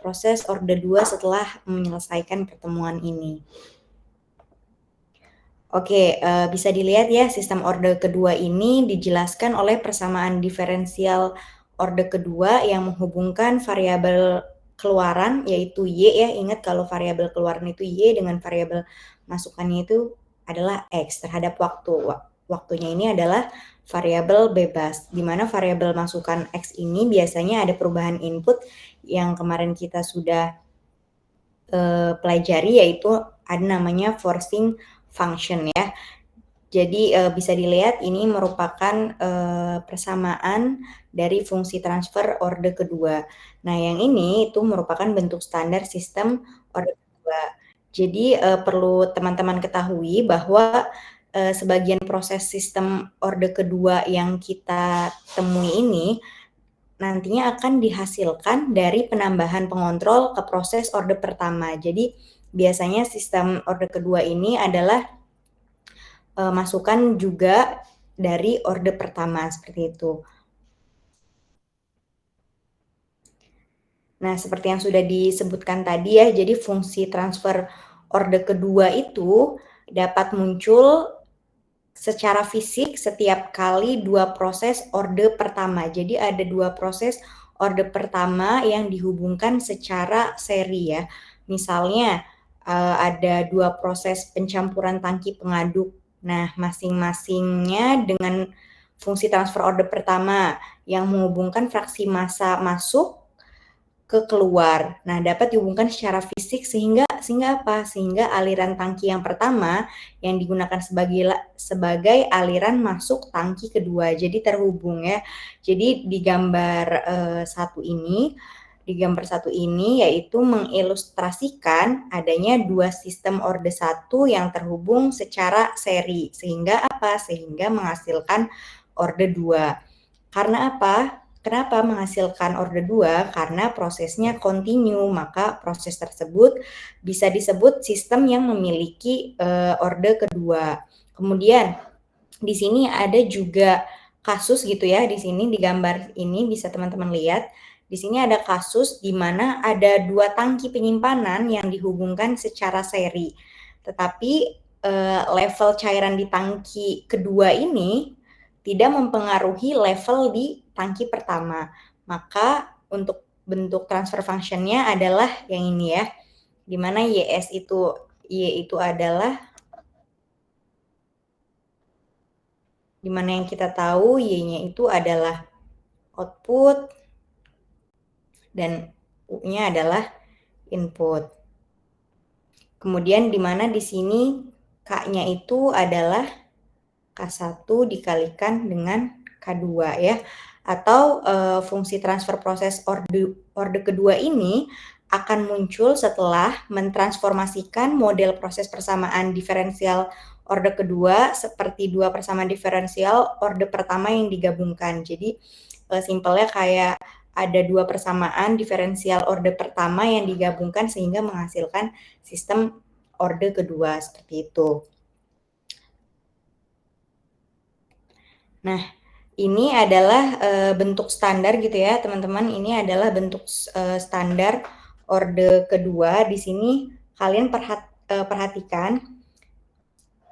proses orde 2 setelah menyelesaikan pertemuan ini. Oke, bisa dilihat ya sistem orde kedua ini dijelaskan oleh persamaan diferensial orde kedua yang menghubungkan variabel keluaran yaitu Y ya, ingat kalau variabel keluaran itu Y dengan variabel masukannya itu adalah X terhadap waktu. Waktunya ini adalah variabel bebas, di mana variabel masukan X ini biasanya ada perubahan input yang kemarin kita sudah pelajari, yaitu ada namanya forcing function ya. Jadi bisa dilihat ini merupakan persamaan dari fungsi transfer orde kedua. Nah yang ini itu merupakan bentuk standar sistem orde kedua. Jadi perlu teman-teman ketahui bahwa sebagian proses sistem orde kedua yang kita temui ini nantinya akan dihasilkan dari penambahan pengontrol ke proses orde pertama. Jadi biasanya sistem orde kedua ini adalah masukan juga dari orde pertama seperti itu. Nah, seperti yang sudah disebutkan tadi ya, jadi fungsi transfer orde kedua itu dapat muncul secara fisik setiap kali dua proses orde pertama. Jadi ada dua proses orde pertama yang dihubungkan secara seri ya. Misalnya ada dua proses pencampuran tangki pengaduk. Nah, masing-masingnya dengan fungsi transfer orde pertama yang menghubungkan fraksi massa masuk ke keluar. Nah, dapat dihubungkan secara fisik sehingga apa? Sehingga aliran tangki yang pertama yang digunakan sebagai aliran masuk tangki kedua. Jadi terhubung ya. Jadi di gambar satu ini yaitu mengilustrasikan adanya dua sistem orde 1 yang terhubung secara seri. Sehingga apa? Sehingga menghasilkan orde 2. Karena apa? Kenapa menghasilkan orde 2? Karena prosesnya kontinu, maka proses tersebut bisa disebut sistem yang memiliki orde kedua. Kemudian di sini ada juga kasus gitu ya, di sini di gambar ini bisa teman-teman lihat. Di sini ada kasus di mana ada dua tangki penyimpanan yang dihubungkan secara seri. Tetapi level cairan di tangki kedua ini tidak mempengaruhi level di tangki pertama. Maka untuk bentuk transfer function-nya adalah yang ini ya, di mana Y itu adalah, di mana yang kita tahu Y-nya itu adalah output dan U-nya adalah input. Kemudian di mana di sini K-nya itu adalah K1 dikalikan dengan K2 ya. Atau fungsi transfer proses orde kedua ini akan muncul setelah mentransformasikan model proses persamaan diferensial orde kedua seperti dua persamaan diferensial orde pertama yang digabungkan. Jadi simpelnya kayak ada dua persamaan diferensial orde pertama yang digabungkan sehingga menghasilkan sistem orde kedua seperti itu. Nah, ini adalah bentuk standar gitu ya, teman-teman. Ini adalah bentuk standar orde kedua. Di sini kalian perhatikan.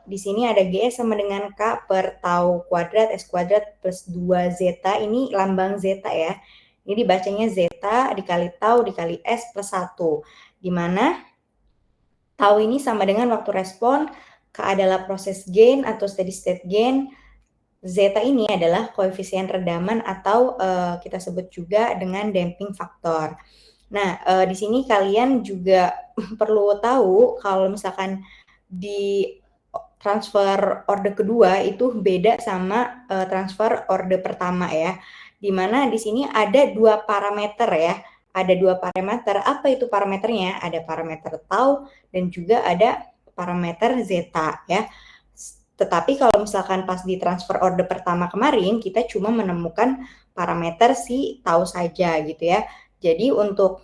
Di sini ada G sama dengan K per tau kuadrat S kuadrat plus 2 zeta. Ini lambang zeta ya. Ini dibacanya zeta dikali tau dikali S plus 1. Di mana tau ini sama dengan waktu respon, K adalah proses gain atau steady state gain, zeta ini adalah koefisien redaman atau kita sebut juga dengan damping faktor. Nah, di sini kalian juga perlu tahu kalau misalkan di transfer orde kedua itu beda sama transfer orde pertama ya. Di mana di sini ada dua parameter ya. Ada dua parameter. Apa itu parameternya? Ada parameter tau dan juga ada parameter zeta ya. Tetapi kalau misalkan pas di transfer orde pertama kemarin, kita cuma menemukan parameter si tau saja gitu ya. Jadi untuk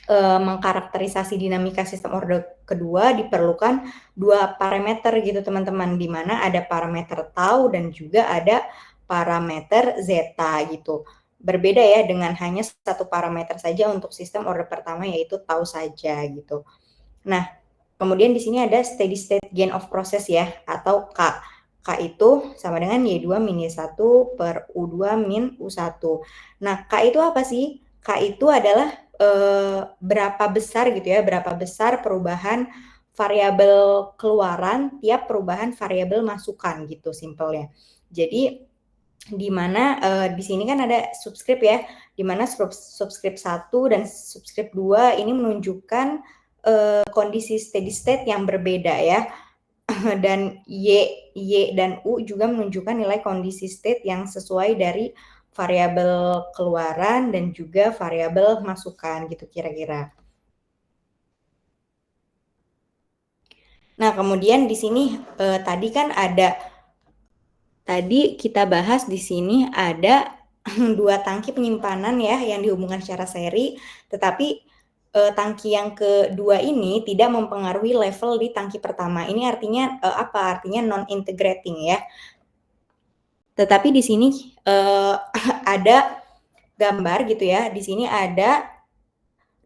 mengkarakterisasi dinamika sistem orde kedua diperlukan dua parameter gitu teman-teman, di mana ada parameter tau dan juga ada parameter zeta gitu. berbeda ya dengan hanya satu parameter saja untuk sistem order pertama, yaitu tau saja gitu. Nah, kemudian di sini ada steady state gain of process ya, atau K. K itu sama dengan Y2 min Y1 per U2 min U1. Nah, K itu apa sih? K itu adalah berapa besar gitu ya, berapa besar perubahan variabel keluaran tiap perubahan variabel masukan gitu simpelnya. Jadi di mana di sini kan ada subscript ya, di mana subscript 1 dan subscript 2 ini menunjukkan kondisi steady state yang berbeda ya. Dan Y dan U juga menunjukkan nilai kondisi state yang sesuai dari variabel keluaran dan juga variabel masukan gitu kira-kira. Nah, kemudian di sini tadi kan ada, tadi kita bahas di sini ada dua tangki penyimpanan ya yang dihubungkan secara seri, tetapi tangki yang kedua ini tidak mempengaruhi level di tangki pertama. Ini artinya apa? Artinya non-integrating ya. Tetapi di sini ada gambar gitu ya. Di sini ada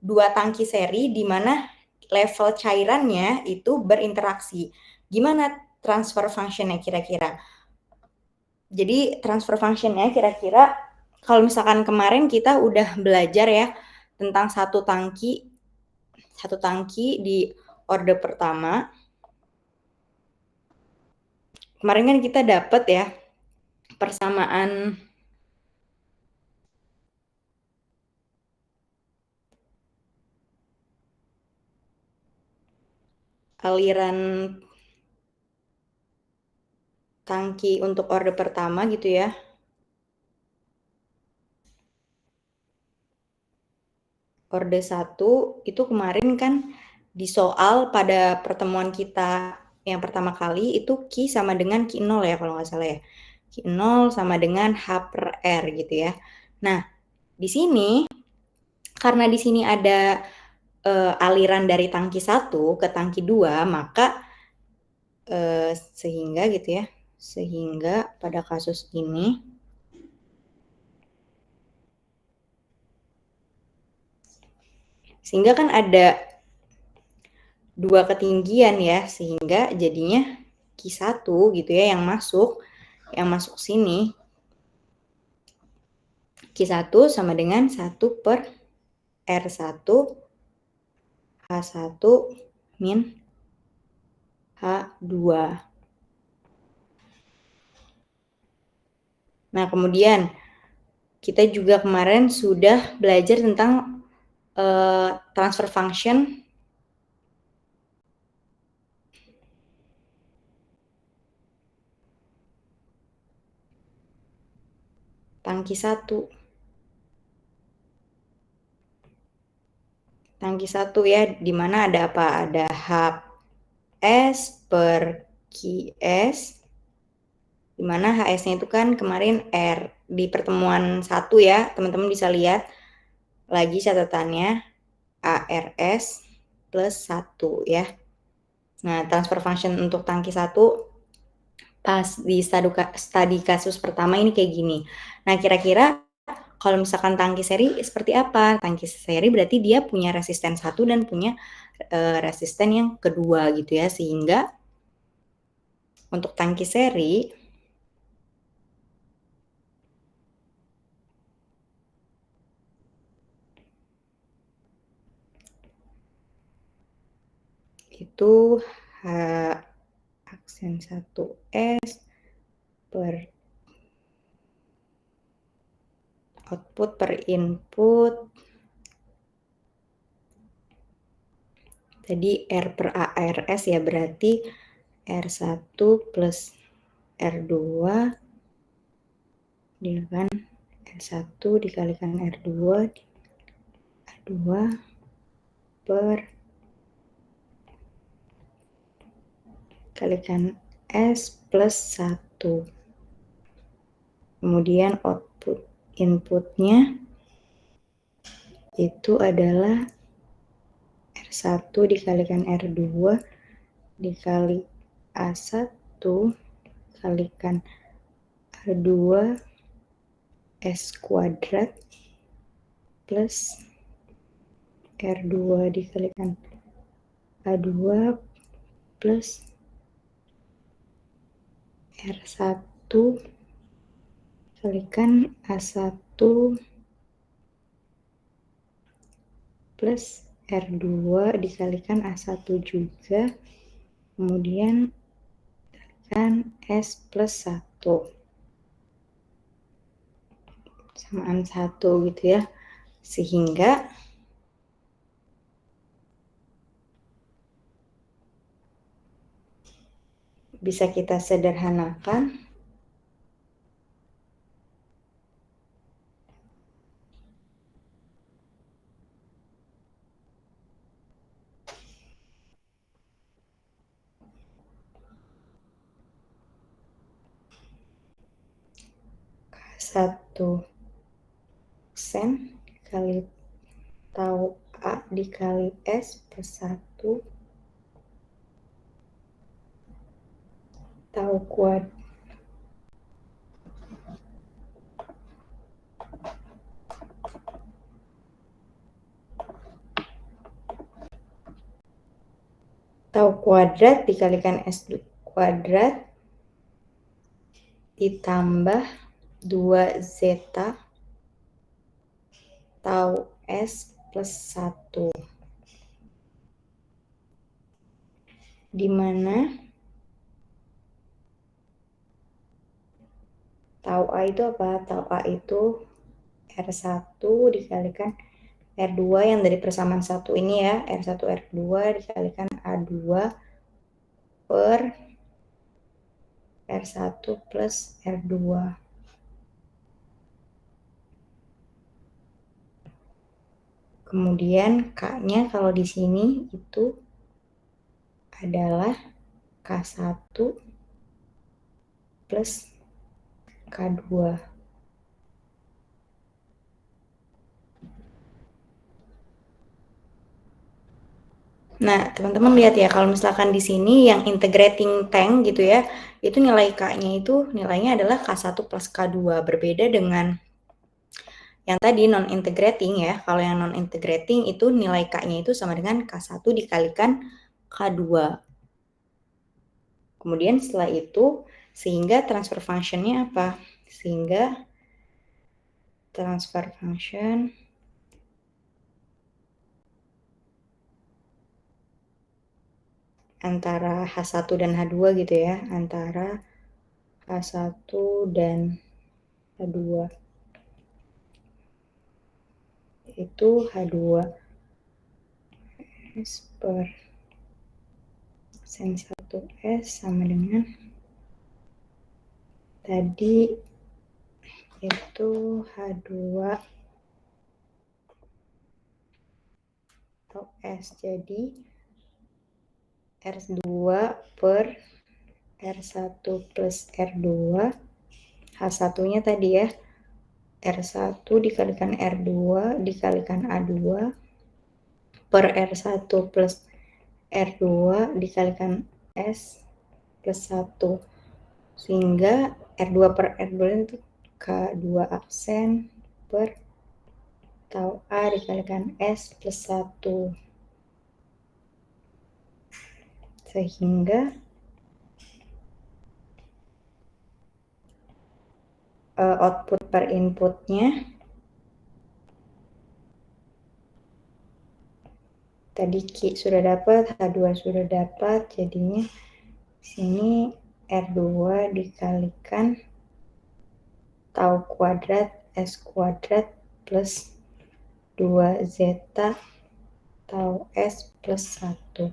dua tangki seri di mana level cairannya itu berinteraksi. Gimana transfer functionnya kira-kira? Jadi transfer functionnya kira-kira kalau misalkan kemarin kita udah belajar ya tentang satu tangki di order pertama. Kemarin kan kita dapat ya persamaan aliran tangki untuk order pertama gitu ya. Orde 1 itu kemarin kan di soal pada pertemuan kita yang pertama kali itu Q sama dengan Q0 ya kalau nggak salah ya. Q0 sama dengan H per R gitu ya. Nah, di sini karena di sini ada aliran dari tangki 1 ke tangki 2, maka sehingga gitu ya, sehingga pada kasus ini sehingga kan ada dua ketinggian ya, sehingga jadinya Q1 gitu ya yang masuk sini. Q1 sama dengan 1 per R1 H1 min H2. Nah, kemudian kita juga kemarin sudah belajar tentang transfer function tangki 1. Tangki 1 ya, di mana ada apa? Ada HS per QS, di mana HS-nya itu kan kemarin R. Di pertemuan 1 ya, teman-teman bisa lihat lagi catatannya ARS plus 1 ya. Nah, transfer function untuk tangki 1 pas di studi kasus pertama ini kayak gini. Nah, kira-kira kalau misalkan tangki seri seperti apa? Tangki seri berarti dia punya resisten 1 dan punya resisten yang kedua gitu ya. Sehingga untuk tangki seri itu aksen 1S per output per input. Jadi R per ARS ya berarti R1 plus R2 dikalikan R1 dikalikan R2 per kalikan S plus 1. Kemudian output inputnya itu adalah R1 dikalikan R2 dikali A1 kalikan R2 S kuadrat plus R2 dikalikan A2 plus R1 kalikan A1 plus R2 dikalikan A1 juga, kemudian kalikan S plus 1 samaan 1 gitu ya, sehingga bisa kita sederhanakan K1 sen kali tau A dikali S plus 1 tau kuadrat dikalikan S kuadrat ditambah 2 zeta tau S plus 1, di mana tau A itu apa? Tau A itu R1 dikalikan R2 yang dari persamaan 1 ini ya, R1 R2 dikalikan A2 per R1 plus R2. Kemudian K-nya kalau di sini itu adalah K1 plus K2. Nah, teman-teman lihat ya, kalau misalkan di sini yang integrating tank gitu ya, itu nilai K-nya itu nilainya adalah K1 plus K2. Berbeda dengan yang tadi non-integrating ya. Kalau yang non-integrating itu nilai K-nya itu sama dengan K1 dikalikan K2. Kemudian setelah itu, sehingga transfer function-nya apa? Sehingga transfer function antara H1 dan H2 gitu ya, antara H1 dan H2 itu H2 S per sen 1S sama dengan tadi itu H2 atau S, jadi R2 per R1 plus R2, H1 nya tadi ya R1 dikalikan R2 dikalikan A2 per R1 plus R2 dikalikan S plus 1, sehingga R2 per R2 itu K2 absen per tau A dikalikan S plus 1, sehingga output per inputnya tadi Q sudah dapat, H2 sudah dapat, jadinya sini R2 dikalikan tau kuadrat S kuadrat plus 2 zeta tau S plus 1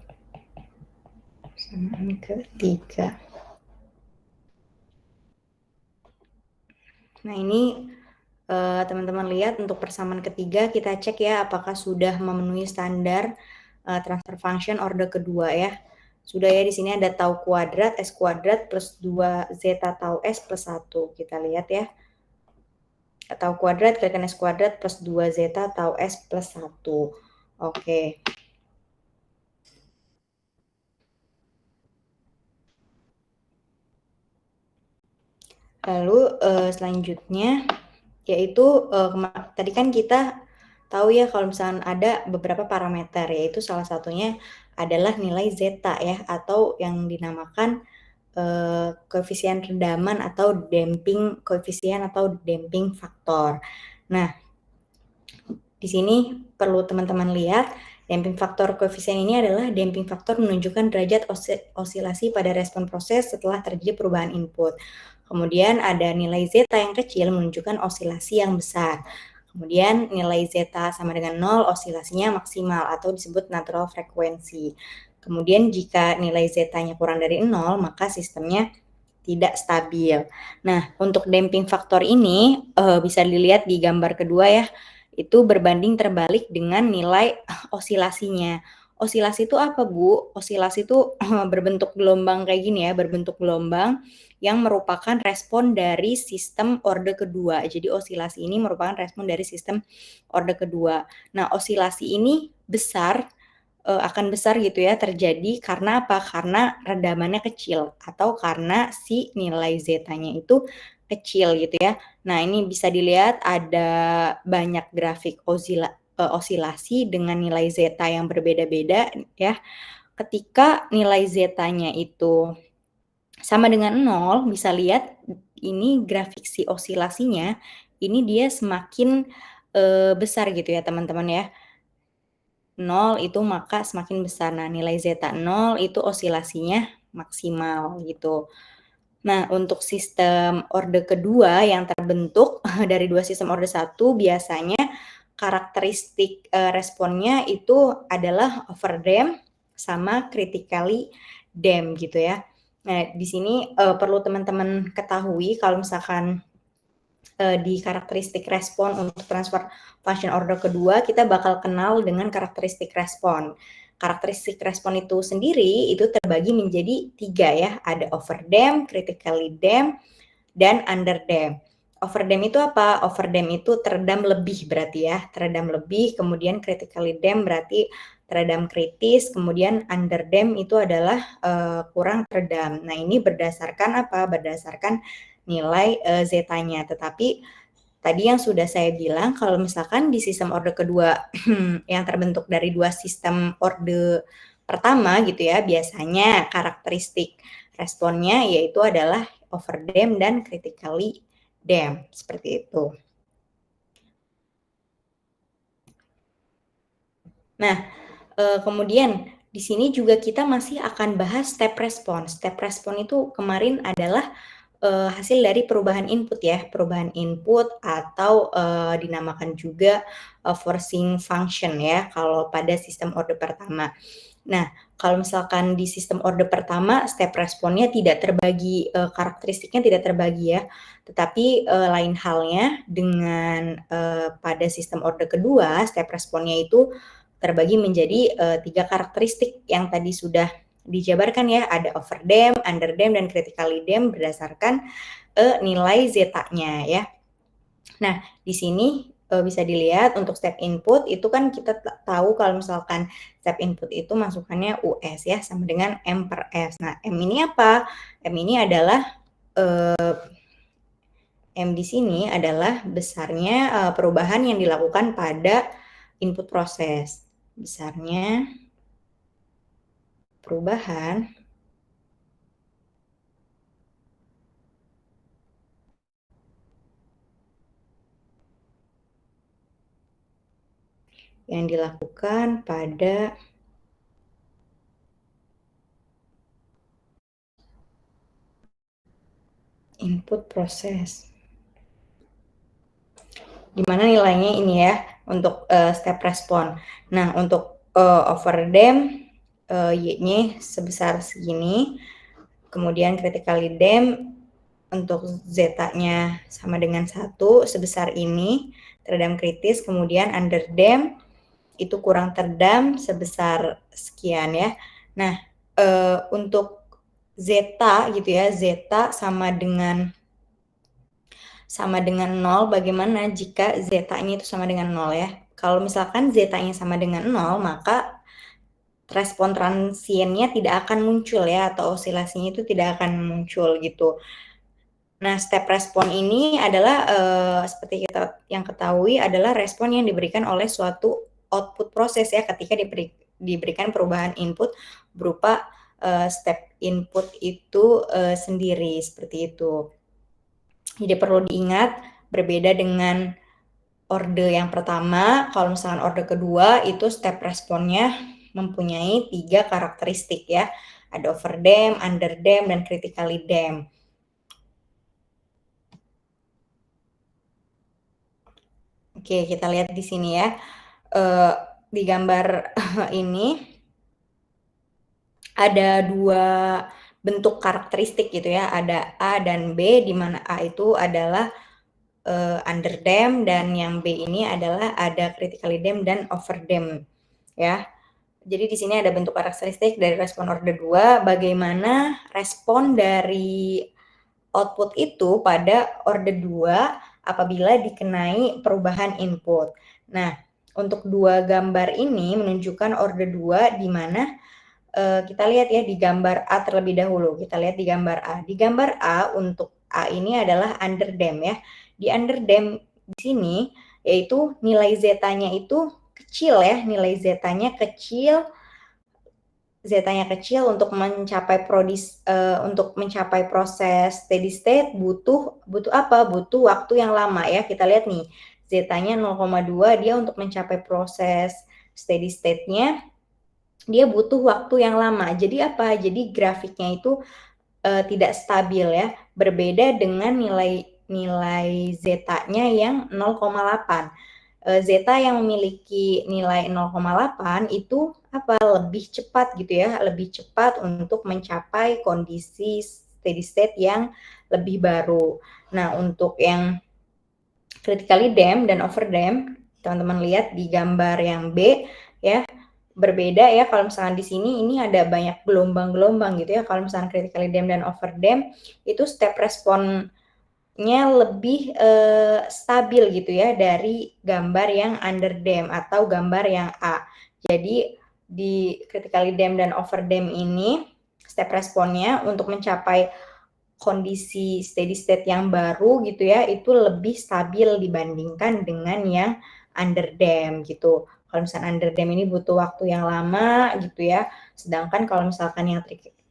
samaan ke 3. Nah ini teman-teman lihat untuk persamaan ketiga kita cek ya apakah sudah memenuhi standar transfer function order kedua ya. Sudah ya, di sini ada tau kuadrat S kuadrat plus 2 zeta tau S plus 1. Kita lihat ya. Tau kuadrat kalikan S kuadrat plus 2 zeta tau S plus 1. Oke. Lalu selanjutnya yaitu tadi kan kita tahu ya kalau misalnya ada beberapa parameter, yaitu salah satunya adalah nilai zeta ya, atau yang dinamakan koefisien redaman atau damping koefisien atau damping faktor. Nah, di sini perlu teman-teman lihat, damping faktor koefisien ini adalah damping faktor menunjukkan derajat osilasi pada respon proses setelah terjadi perubahan input. Kemudian ada nilai zeta yang kecil menunjukkan osilasi yang besar. Kemudian nilai zeta sama dengan 0, osilasinya maksimal atau disebut natural frequency. Kemudian jika nilai zetanya kurang dari 0, maka sistemnya tidak stabil. Nah, untuk damping faktor ini bisa dilihat di gambar kedua ya, itu berbanding terbalik dengan nilai osilasinya. Osilasi itu apa, Bu? Osilasi itu berbentuk gelombang kayak gini ya, berbentuk gelombang yang merupakan respon dari sistem orde kedua. Jadi osilasi ini merupakan respon dari sistem orde kedua. Nah, osilasi ini akan besar gitu ya terjadi karena apa? Karena redamannya kecil atau karena si nilai zetanya itu kecil gitu ya. Nah, ini bisa dilihat ada banyak grafik osilasi dengan nilai zeta yang berbeda-beda ya. Ketika nilai zetanya itu sama dengan 0, bisa lihat ini grafik si osilasinya, ini dia semakin besar gitu ya teman-teman ya. 0 itu maka semakin besar. Nah, nilai zeta 0 itu osilasinya maksimal gitu. Nah, untuk sistem orde kedua yang terbentuk dari dua sistem orde satu, biasanya karakteristik responnya itu adalah overdamp sama critically damp gitu ya. Nah, di sini perlu teman-teman ketahui kalau misalkan di karakteristik respon untuk transfer function order kedua, kita bakal kenal dengan karakteristik respon. Karakteristik respon itu sendiri itu terbagi menjadi 3 ya, ada overdamp, critically damp, dan underdamp. Overdamp itu apa? Overdamp itu teredam lebih berarti ya, teredam lebih, kemudian critically damp berarti teredam kritis, kemudian underdamp itu adalah kurang teredam. Nah, ini berdasarkan apa? Berdasarkan nilai zetanya. Tetapi tadi yang sudah saya bilang kalau misalkan di sistem orde kedua yang terbentuk dari dua sistem orde pertama gitu ya, biasanya karakteristik responnya yaitu adalah overdamp dan critically damp, seperti itu. Nah, kemudian di sini juga kita masih akan bahas step response. Step response itu kemarin adalah hasil dari perubahan input ya, perubahan input atau dinamakan juga forcing function ya, kalau pada sistem orde pertama. Nah, kalau misalkan di sistem orde pertama, step responnya tidak terbagi, karakteristiknya tidak terbagi ya, tetapi lain halnya dengan pada sistem orde kedua, step responnya itu terbagi menjadi 3 karakteristik yang tadi sudah dijabarkan ya, ada overdamp, underdamp, dan critically damp berdasarkan nilai zetanya ya. Nah, di sini bisa dilihat untuk step input itu kan kita tahu kalau misalkan step input itu masukannya US ya, sama dengan M per S. Nah, M ini apa? M ini adalah M di sini adalah besarnya perubahan yang dilakukan pada input proses. Besarnya perubahan yang dilakukan pada input proses. Gimana nilainya ini ya untuk step respon. Nah, untuk overdamp Y-nya sebesar segini, kemudian critically damp untuk zetanya sama dengan 1 sebesar ini, teredam kritis, kemudian underdamp itu kurang teredam sebesar sekian ya. Nah, untuk zeta gitu ya, zeta sama dengan 0, bagaimana jika zetanya itu sama dengan 0 ya. Kalau misalkan zetanya sama dengan 0, maka respon transiennya tidak akan muncul ya, atau osilasinya itu tidak akan muncul gitu. Nah, step respon ini adalah seperti kita yang ketahui adalah respon yang diberikan oleh suatu output proses ya ketika diberikan perubahan input berupa step input itu sendiri seperti itu. Jadi perlu diingat berbeda dengan orde yang pertama, kalau misalkan orde kedua itu step responnya mempunyai 3 karakteristik ya. Ada overdamp, underdamp, dan critically damp. Oke, kita lihat di sini ya. Di gambar ini ada 2 bentuk karakteristik gitu ya. Ada A dan B, di mana A itu adalah underdamp dan yang B ini adalah ada critically damp dan overdamp ya. Jadi di sini ada bentuk karakteristik dari respon orde 2, bagaimana respon dari output itu pada orde 2 apabila dikenai perubahan input. Nah, untuk 2 gambar ini menunjukkan orde 2 di mana kita lihat ya di gambar A terlebih dahulu. Kita lihat di gambar A. Di gambar A untuk A ini adalah underdamp ya. Di underdamp di sini yaitu nilai zeta-nya itu kecil ya, nilai zeta-nya kecil untuk mencapai untuk mencapai proses steady state butuh apa? Butuh waktu yang lama ya. Kita lihat nih, zeta-nya 0,2 dia untuk mencapai proses steady state-nya dia butuh waktu yang lama. Jadi apa? Jadi grafiknya itu tidak stabil ya. Berbeda dengan nilai zeta-nya yang 0,8. Zeta yang memiliki nilai 0,8 itu apa? Lebih cepat gitu ya, lebih cepat untuk mencapai kondisi steady state yang lebih baru. Nah, untuk yang critically damp dan overdamp, teman-teman lihat di gambar yang B ya, berbeda ya. Kalau misalkan di sini ini ada banyak gelombang-gelombang gitu ya. Kalau misalkan critically damp dan overdamp itu step responnya lebih stabil gitu ya dari gambar yang underdamp atau gambar yang A. Jadi di critically damp dan overdamp ini step responnya untuk mencapai kondisi steady state yang baru gitu ya itu lebih stabil dibandingkan dengan yang underdamp gitu. Kalau misalnya underdamp ini butuh waktu yang lama gitu ya. Sedangkan kalau misalkan yang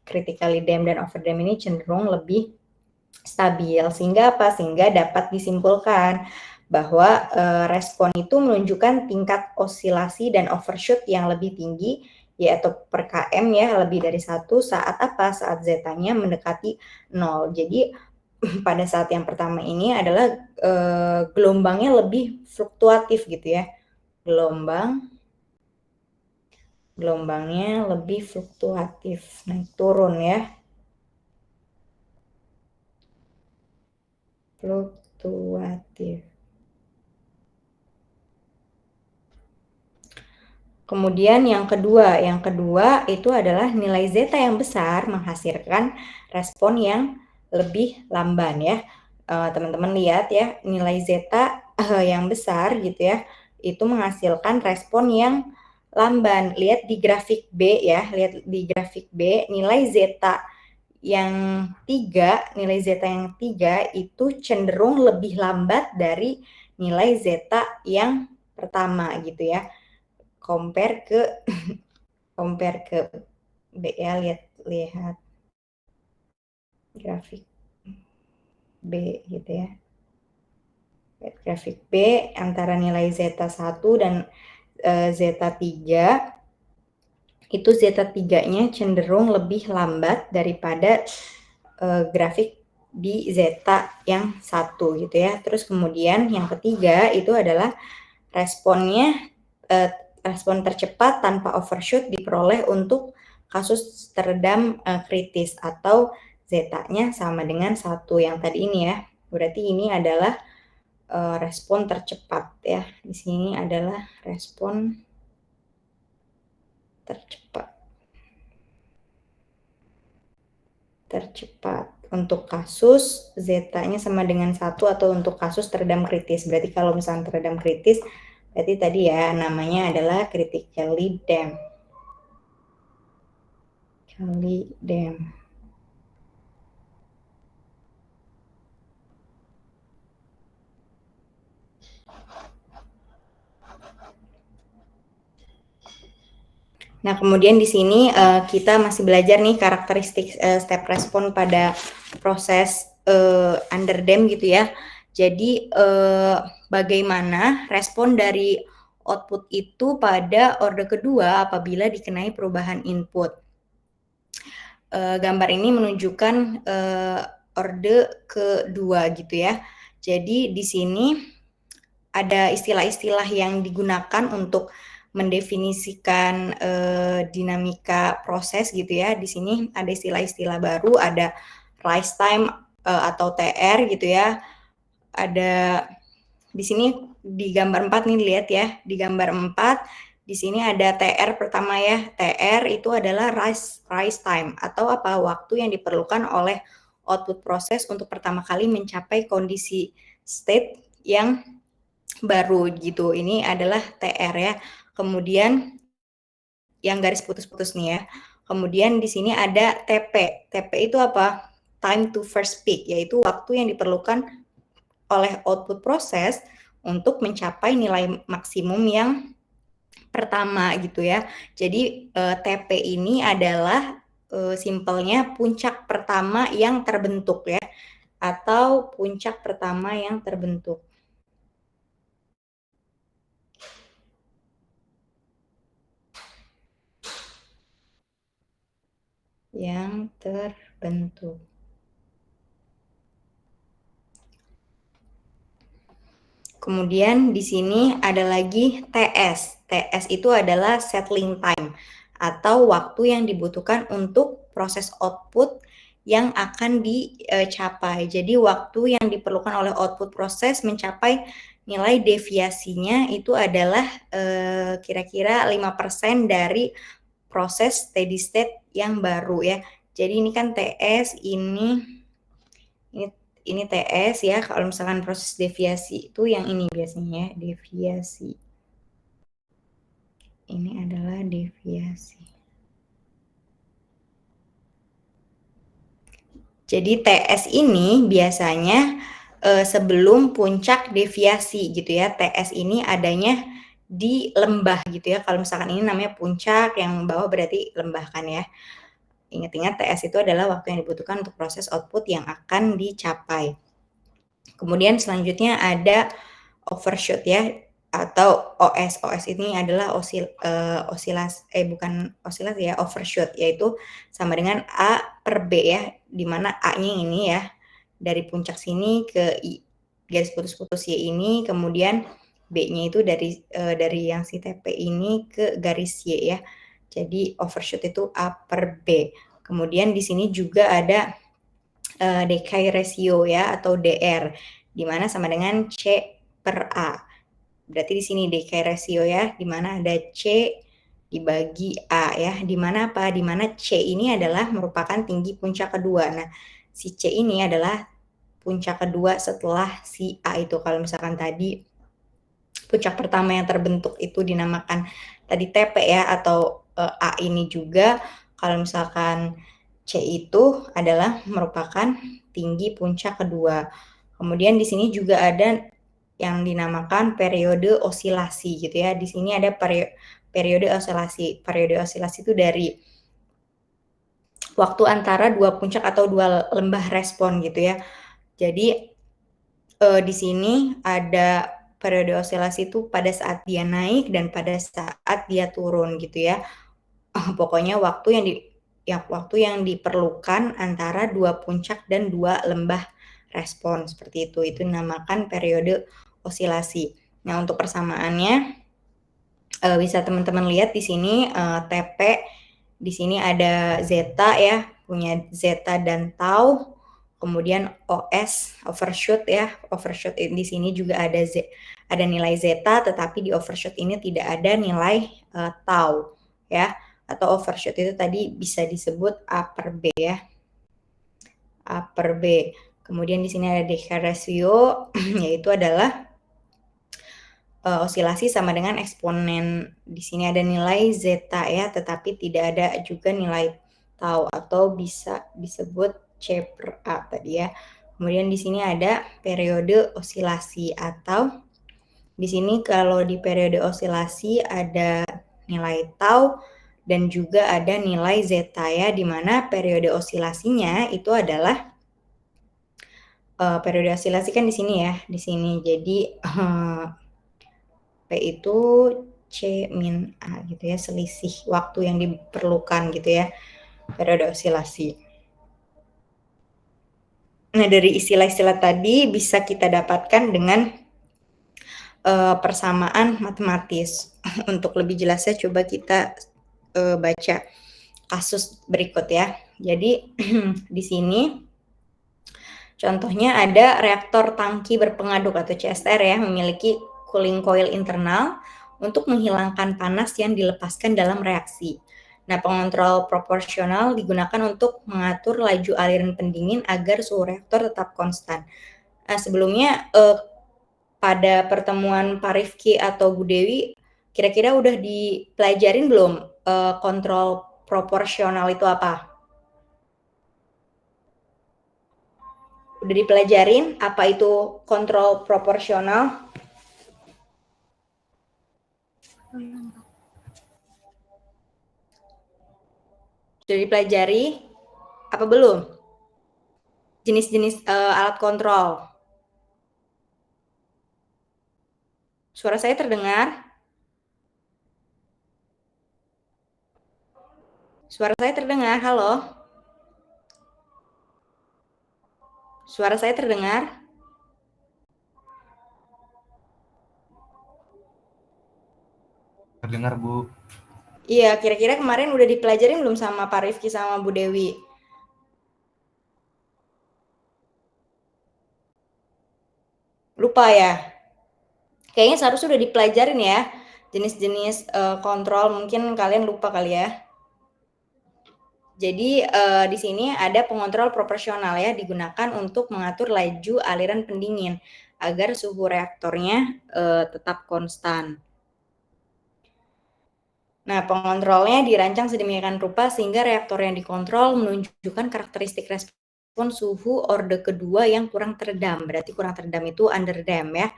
critically damp dan overdamp ini cenderung lebih stabil. Sehingga apa? Sehingga dapat disimpulkan bahwa respon itu menunjukkan tingkat osilasi dan overshoot yang lebih tinggi yaitu per km ya lebih dari 1 saat apa? Saat zetanya mendekati 0. Jadi pada saat yang pertama ini adalah gelombangnya lebih fluktuatif gitu ya. Gelombangnya lebih fluktuatif, naik turun ya. Fluktuatif. Kemudian yang kedua itu adalah nilai zeta yang besar menghasilkan respon yang lebih lamban ya. Teman-teman lihat ya, nilai zeta yang besar gitu ya, itu menghasilkan respon yang lamban. Lihat di grafik B ya, lihat di grafik B, nilai zeta yang 3 itu cenderung lebih lambat dari nilai zeta yang pertama gitu ya. compare ke B ya, lihat grafik B gitu ya. Lihat grafik B antara nilai zeta 1 dan zeta 3 itu zeta 3-nya cenderung lebih lambat daripada grafik di zeta yang 1 gitu ya. Terus kemudian yang ketiga itu adalah responnya respon tercepat tanpa overshoot diperoleh untuk kasus teredam kritis atau zeta-nya sama dengan 1 yang tadi ini ya. Berarti ini adalah respon tercepat ya. Di sini adalah respon tercepat untuk kasus zeta-nya sama dengan 1 atau untuk kasus teredam kritis. Berarti kalau misalnya teredam kritis berarti tadi ya namanya adalah critically damp. Nah, kemudian di sini kita masih belajar nih karakteristik step respon pada proses under dam gitu ya. Jadi bagaimana respon dari output itu pada orde kedua apabila dikenai perubahan input. Gambar ini menunjukkan orde kedua gitu ya. Jadi di sini ada istilah-istilah yang digunakan untuk mendefinisikan dinamika proses gitu ya. Di sini ada istilah-istilah baru, ada rise time atau TR gitu ya. Ada di sini di gambar 4 nih lihat ya. Di gambar 4 di sini ada TR pertama ya. TR itu adalah rise time atau apa? Waktu yang diperlukan oleh output proses untuk pertama kali mencapai kondisi state yang baru gitu. Ini adalah TR ya. Kemudian yang garis putus-putus nih ya. Kemudian di sini ada TP. TP itu apa? Time to first peak, yaitu waktu yang diperlukan oleh output proses untuk mencapai nilai maksimum yang pertama gitu ya. Jadi TP ini adalah simpelnya puncak pertama yang terbentuk ya, atau puncak pertama yang terbentuk. Yang terbentuk. Kemudian di sini ada lagi TS. TS itu adalah settling time atau waktu yang dibutuhkan untuk proses output yang akan dicapai. Jadi waktu yang diperlukan oleh output proses mencapai nilai deviasinya itu adalah kira-kira 5% dari proses steady state yang baru ya. Jadi ini kan TS, ini TS ya. Kalau misalkan proses deviasi itu yang ini biasanya ya, deviasi. Ini adalah deviasi. Jadi TS ini biasanya sebelum puncak deviasi gitu ya. TS ini adanya di lembah gitu ya. Kalau misalkan ini namanya puncak, yang bawah berarti lembah kan ya. Ingat-ingat TS itu adalah waktu yang dibutuhkan untuk proses output yang akan dicapai. Kemudian selanjutnya ada overshoot ya, atau OS. OS ini adalah overshoot, yaitu sama dengan A per B ya, di mana A-nya ini ya, dari puncak sini ke garis putus-putus Y ini, kemudian B-nya itu dari yang si TP ini ke garis Y ya. Jadi overshoot itu A per B. Kemudian di sini juga ada decay ratio ya, atau DR, di mana sama dengan C per A. Berarti di sini decay ratio ya, di mana ada C dibagi A ya, di mana apa? Di mana C ini adalah merupakan tinggi puncak kedua. Nah, si C ini adalah puncak kedua setelah si A itu. Kalau misalkan tadi puncak pertama yang terbentuk itu dinamakan tadi TP ya, atau A ini juga, kalau misalkan C itu adalah merupakan tinggi puncak kedua. Kemudian di sini juga ada yang dinamakan periode osilasi gitu ya. Di sini ada periode osilasi. Periode osilasi itu dari waktu antara dua puncak atau dua lembah respon gitu ya. Jadi di sini ada periode osilasi itu pada saat dia naik dan pada saat dia turun gitu ya. Pokoknya waktu yang diperlukan antara dua puncak dan dua lembah respon seperti itu. Itu dinamakan periode osilasi. Nah, untuk persamaannya bisa teman-teman lihat di sini TP di sini ada zeta ya, punya zeta dan tau. Kemudian OS overshoot ya. Overshoot di sini juga ada nilai zeta, tetapi di overshoot ini tidak ada nilai tau ya. Atau overshoot itu tadi bisa disebut A per B ya. A per B. Kemudian di sini ada decay ratio, yaitu adalah osilasi sama dengan eksponen. Di sini ada nilai zeta ya, tetapi tidak ada juga nilai tau, atau bisa disebut C per A tadi ya. Kemudian di sini ada periode osilasi, atau di sini kalau di periode osilasi ada nilai tau dan juga ada nilai zeta ya, di mana periode osilasinya itu adalah periode osilasi kan di sini ya, di sini. Jadi P itu C min A gitu ya, selisih waktu yang diperlukan gitu ya, periode osilasi. Nah, dari istilah-istilah tadi bisa kita dapatkan dengan persamaan matematis. Untuk lebih jelasnya coba kita baca kasus berikut ya. Jadi di sini contohnya ada reaktor tangki berpengaduk atau CSR ya, memiliki cooling coil internal untuk menghilangkan panas yang dilepaskan dalam reaksi. Nah, pengontrol proporsional digunakan untuk mengatur laju aliran pendingin agar suhu reaktor tetap konstan. Nah, sebelumnya pada pertemuan Pak Rifki atau Bu Dewi, kira-kira udah dipelajarin belum kontrol proporsional itu apa? Udah dipelajarin apa itu kontrol proporsional? Sudah dipelajari? Apa belum? Jenis-jenis alat kontrol. Suara saya terdengar? Suara saya terdengar? Halo? Suara saya terdengar? Terdengar, Bu. Iya, kira-kira kemarin udah dipelajarin belum sama Pak Rifki sama Bu Dewi? Lupa ya? Kayaknya seharusnya udah dipelajarin ya, jenis-jenis kontrol, mungkin kalian lupa kali ya. Jadi di sini ada pengontrol proporsional ya, digunakan untuk mengatur laju aliran pendingin agar suhu reaktornya tetap konstan. Nah, pengontrolnya dirancang sedemikian rupa sehingga reaktor yang dikontrol menunjukkan karakteristik respon suhu orde kedua yang kurang teredam. Berarti kurang teredam itu underdam ya,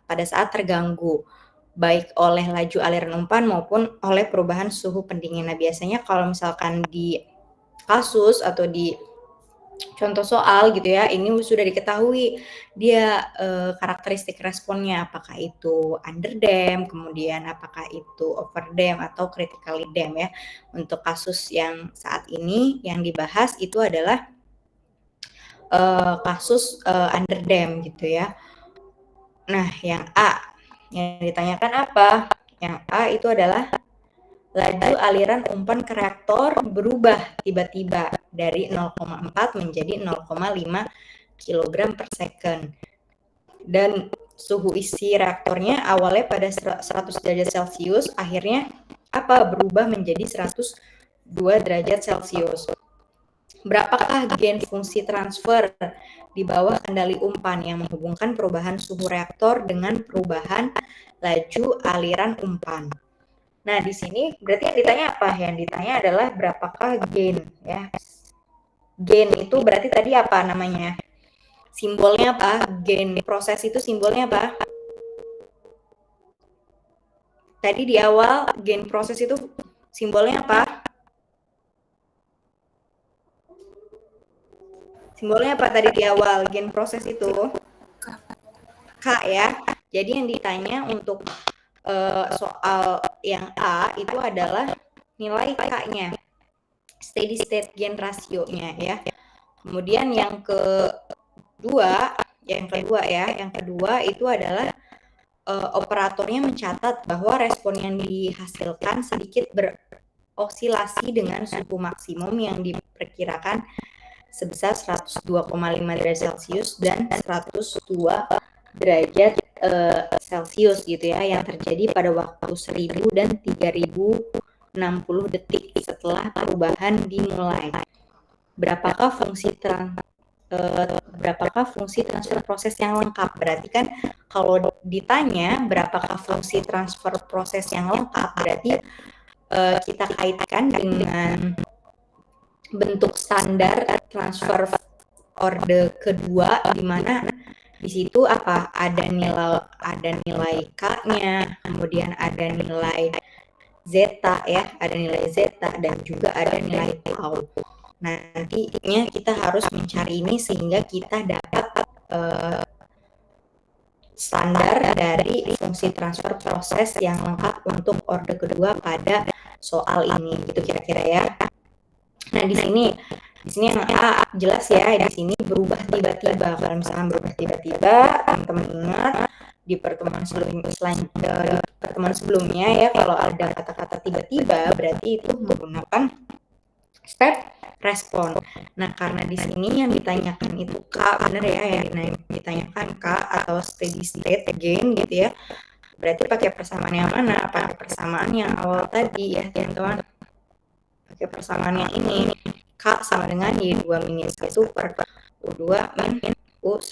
pada saat terganggu baik oleh laju aliran umpan maupun oleh perubahan suhu pendingin. Nah, biasanya kalau misalkan di kasus atau di contoh soal gitu ya, ini sudah diketahui dia karakteristik responnya, apakah itu underdam, kemudian apakah itu overdam atau critically dam ya. Untuk kasus yang saat ini yang dibahas itu adalah kasus underdam gitu ya. Nah, yang A yang ditanyakan apa? Yang A itu adalah laju aliran umpan ke reaktor berubah tiba-tiba dari 0,4 menjadi 0,5 kg per second. Dan suhu isi reaktornya awalnya pada 100 derajat Celcius, akhirnya berubah menjadi 102 derajat Celcius. Berapakah gen fungsi transfer di bawah kendali umpan yang menghubungkan perubahan suhu reaktor dengan perubahan laju aliran umpan? Nah, di sini berarti yang ditanya apa? Yang ditanya adalah berapakah gain ya. Gain itu berarti tadi apa namanya? Simbolnya apa? Gain proses itu simbolnya apa? Tadi di awal gain proses itu simbolnya apa? Simbolnya apa tadi di awal gain proses itu? K ya. Jadi yang ditanya untuk soal yang A itu adalah nilai K-nya, steady state gain ratio-nya ya. Kemudian yang kedua itu adalah operatornya mencatat bahwa respon yang dihasilkan sedikit berosilasi dengan suhu maksimum yang diperkirakan sebesar 102,5 derajat Celcius dan 102 derajat Celcius gitu ya, yang terjadi pada waktu 1000 dan 3060 detik setelah perubahan dimulai. Berapakah fungsi transfer proses yang lengkap? Berarti kan kalau ditanya berapakah fungsi transfer proses yang lengkap, berarti kita kaitkan dengan bentuk standar transfer orde kedua, di mana di situ ada nilai K-nya, kemudian ada nilai zeta ya, ada nilai zeta dan juga ada nilai tau. Nah, nantinya kita harus mencari ini sehingga kita dapat standar dari fungsi transfer proses yang lengkap untuk orde kedua pada soal ini, gitu kira-kira ya. Nah, di sini yang A jelas ya, di sini berubah tiba-tiba. Kalau misalkan berubah tiba-tiba, teman-teman ingat di pertemuan sebelumnya ya, kalau ada kata-kata tiba-tiba berarti itu menggunakan step respon. Nah, karena di sini yang ditanyakan itu K, benar ya, yang ditanyakan K atau steady state gain gitu ya. Berarti pakai persamaan yang mana? Pakai persamaan yang awal tadi ya, teman-teman. Pakai persamaan yang ini. K sama dengan Y2 min 1 per U2 min U1.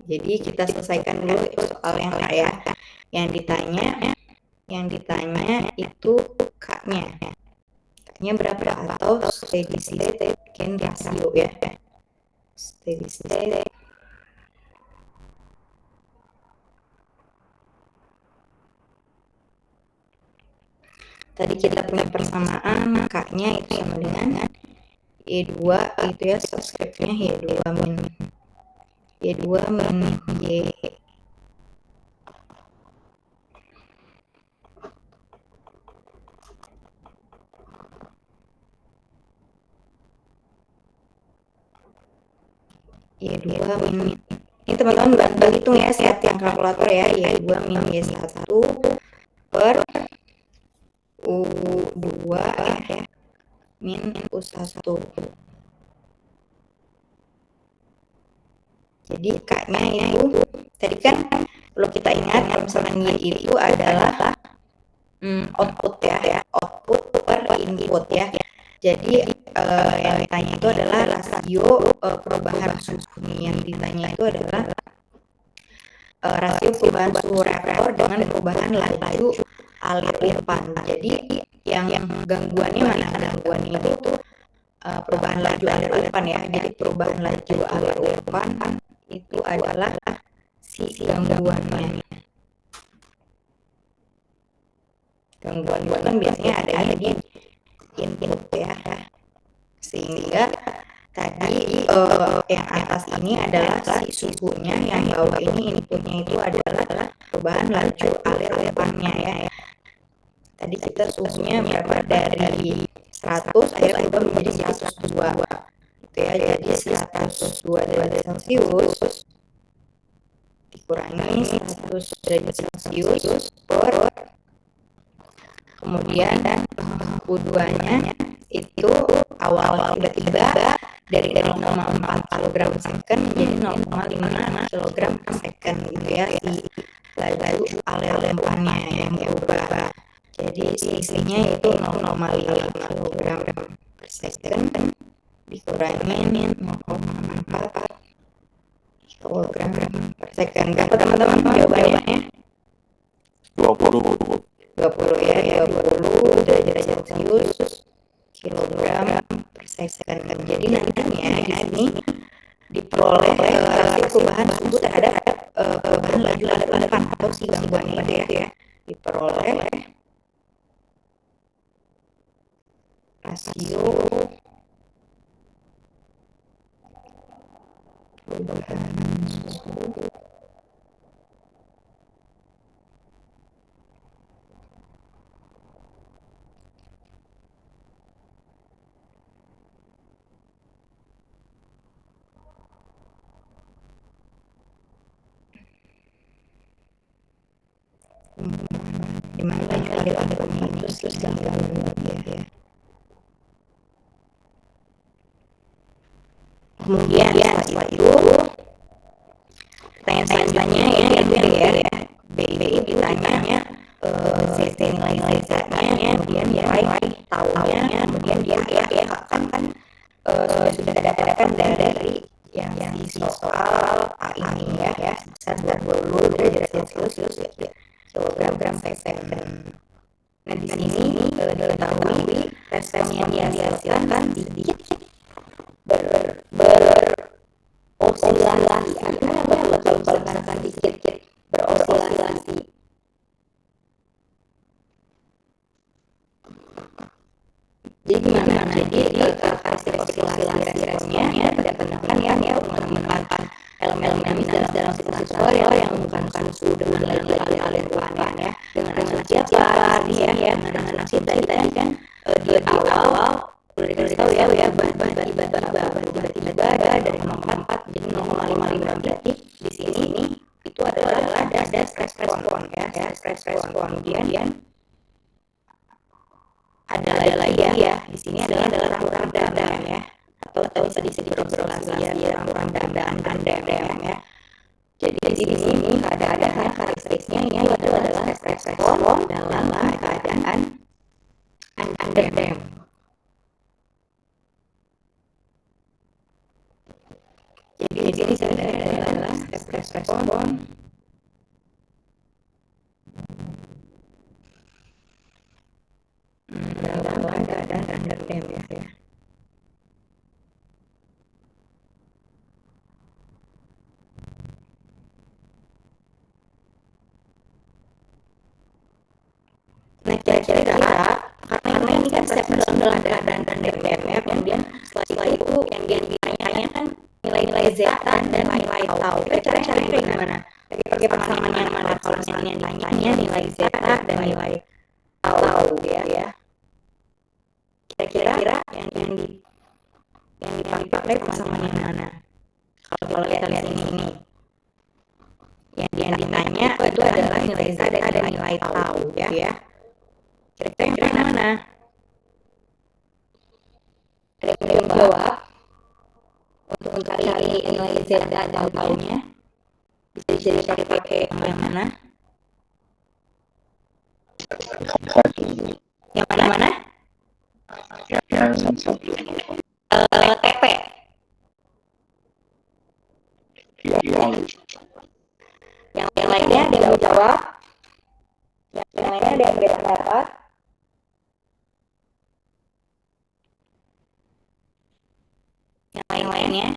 Jadi kita selesaikan dulu soal yang A ya. Yang ditanya itu K-nya. K-nya berapa? Atau steady state gain ratio ya. Steady state tadi kita punya persamaan K-nya itu sama dengan Y2 itu ya, subscriptnya Y2 min Y Y2 min, ini teman-teman bantu hitung ya, set yang kalkulator ya, Y2 min Y1 per U2 ya, min U1. Jadi K-nya itu tadi kan kalau kita ingat kalau misalkan Y itu adalah output ya, output per input ya. Jadi yang ditanya itu adalah rasio perubahan suhu. Yang ditanya itu adalah rasio perubahan suhu reaktor dengan perubahan laju alir umpan. Jadi yang gangguannya mana? Gangguannya itu perubahan laju alir umpan ya. Jadi perubahan laju alir umpan itu adalah si gangguannya. Gangguan itu kan biasanya ada di input ya. Sehingga tadi yang atas ini adalah si suhunya, yang bawah ini inputnya itu adalah perubahan laju alir umpannya ya. Tadi kita suhunya berapa, dari 100 akhirnya berubah menjadi 102 gitu ya. Jadi 102 derajat Celcius dikurangi 100 derajat Celcius per, kemudian U2 nya itu awal tiba-tiba dari 0,4 kg per second menjadi 0,5 kg per second gitu ya, si laju alir umpannya yang berubah. Jadi selisihnya itu 0,5 kg per second dikurangi 0,4 kg per second. Berapa teman-teman jawabannya? 20 ya, 20 derajat Celcius kilogram per second. Jadi nantinya di sini diperoleh rasio perubahan suhu terhadap perubahan laju alir umpan atau si gangguannya itu ya, diperoleh rasio perubahan suhu dimana laju alir umpannya itu terus gangguannya ya. Kemudian setelah itu pertanyaan selanjutnya ya, B ya. B itu ditanya CC nilai Z-nya, kemudian nilai taunya, kemudian dia kan sudah didapatkan dari yang di soal A ini ya, sebesar 20 derajat Celcius kilogram per second. Nah, di sini diketahui respon yang dihasilkan sedikit berosilasi. Artinya apa tuh kalau misalkan dikit-dikit berosilasi? Jadi gimana? Jadi karakteristik oscilasi responnya dapat menekan ya menemukan elemen dinamis dalam siklus Fourier yang menghubungkan suhu dengan aliran ruangan ya dengan asumsi apa ya dengan asumsi tadi kan di awal udah dikasih tahu ya tiba-tiba dari 0,4 jadi 0,55 berarti di sini itu adalah ada stress respon ya stress respon kemudian ada lagi ya di sini adalah kurang dadaan ya atau bisa disebut berosilasi ya kurang dadaan tandem ya. Jadi di sini keadaan karakteristiknya ini adalah stress respon dalam keadaan tandem. Jadi di sini adalah stress respon dalam keadaan tandem ya. Nah kira-kira karena ini kan step dalam keadaan tandem ya, kemudian setelah itu yang dia ditanya kan nilai-nilai zeta dan nilai tau. Kita caranya kayak gimana? Pakai persamaan yang mana? Kalau misalnya ditanya nilai zeta dan nilai tau ya. Kira-kira yang dipakai persamaan yang mana? Kalau kita lihat ini yang ditanya itu adalah nilai zeta dan nilai tau ya. Kira-kira yang mana? Ada yang jawab untuk cari nilai zeta dan taunya bisa dicari pakai yang mana? Yang mana? TP. Yang lainnya ada yang jawab? Yang lainnya ada yang beda pendapat? Yang lainnya?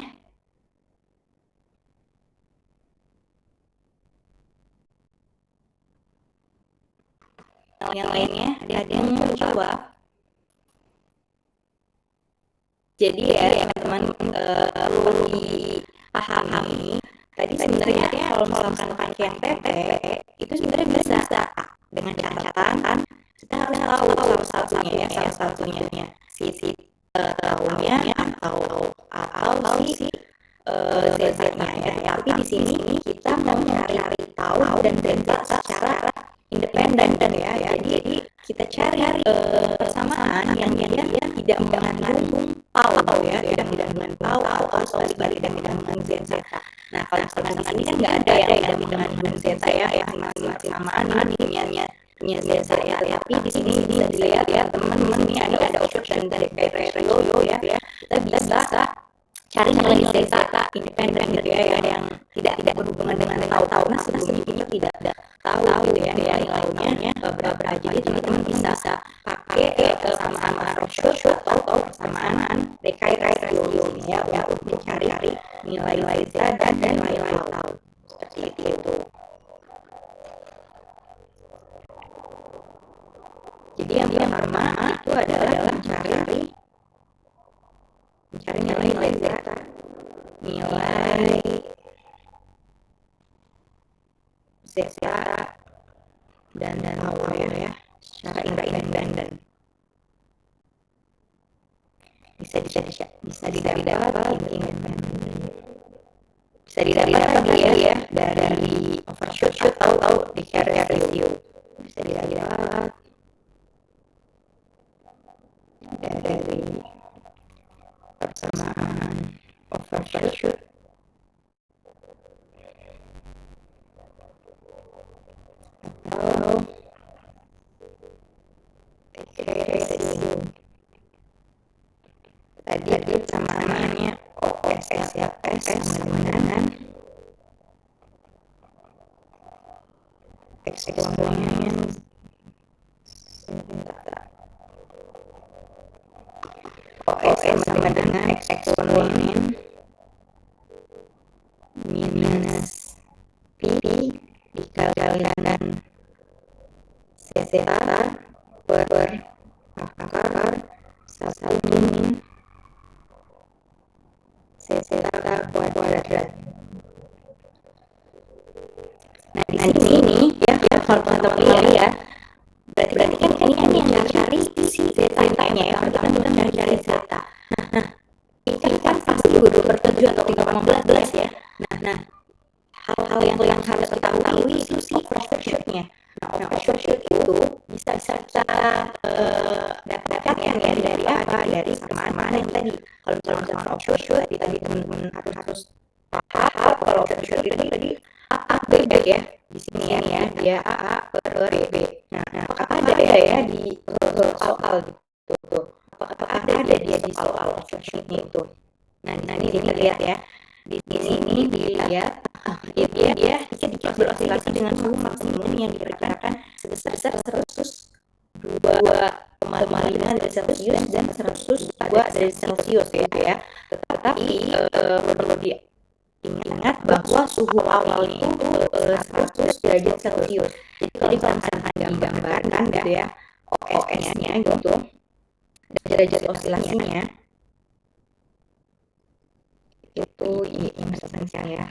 Yang lainnya ada yang mau jawab? Jadi ya teman-teman perlu dipahami tadi sebenarnya kalau misalkan pakai yang TP itu sebenarnya bisa dengan catatan kita harus tahu salah satunya si tahunnya atau si zeta-nya ya. Tapi di sini kita mau cari tahu dan zeta secara independen ya. Jadi kita cari persamaan yang tidak mengandung tau ya, tidak mengandung tau atau sebaliknya tidak mengandung zeta. Nah kalau misalkan di sini kan nggak ada yang tidak mengandung zeta ya, masing-masing persamaan punya zeta ya. Tapi di sini bisa dilihat ya teman-teman ini ada option dari ratio ya. Kita bisa cari nilai zeta independen gitu ya yang tidak berhubungan dengan tahu. Nah sebelumnya kita tidak tahu ya nilainya berapa. Jadi teman-teman bisa pakai persamaan ratio atau persamaan Descartes ratio ya untuk mencari nilai zeta dan nilai tahu seperti itu. Jadi yang pertama itu adalah mencari nilai zeta, nilai zeta dan tau ya secara independen. Bisa didapat ya dari overshoot atau Descartes ratio. Bisa didapat dari persamaan overshoot atau ratio. Tadi persamaannya OS ya, S sama dengan eksponensial OS sama dengan eksponen dikalikan zeta per akar 1 min zeta kuadrat. Nah, di sini ya kalau teman-teman lihat, berarti kan ini yang dicari si zeta-nya ya. Pertama kita mencari zeta. Nah, ini kan pasti 2/7 atau 3/15 ya. Nah, hal-hal yang harus kita ketahui itu si overshoot-nya. Nah, overshoot itu bisa kita dapatkan ya dari apa? Dari samaan yang tadi. Kalau misalnya overshoot, tadi teman-teman harus paham kalau overshoot itu tadi A B ya. Di sini ya, dia A per B. Nah, apakah ada ya di soal gitu? Apakah ada dia di soal overshoot-nya itu? Nah, di sini lihat ya. Di sini dilihat dia beroscilasi dengan suhu maksimum yang diperkirakan sebesar 102,5 derajat Celcius dan 102 derajat Celcius ya. Tetapi perlu diingat bahwa suhu awal itu 100 derajat Celcius. Jadi kalau misalkan digambarkan gitu ya, OS-nya gitu, derajat oscilasinya itu ini saya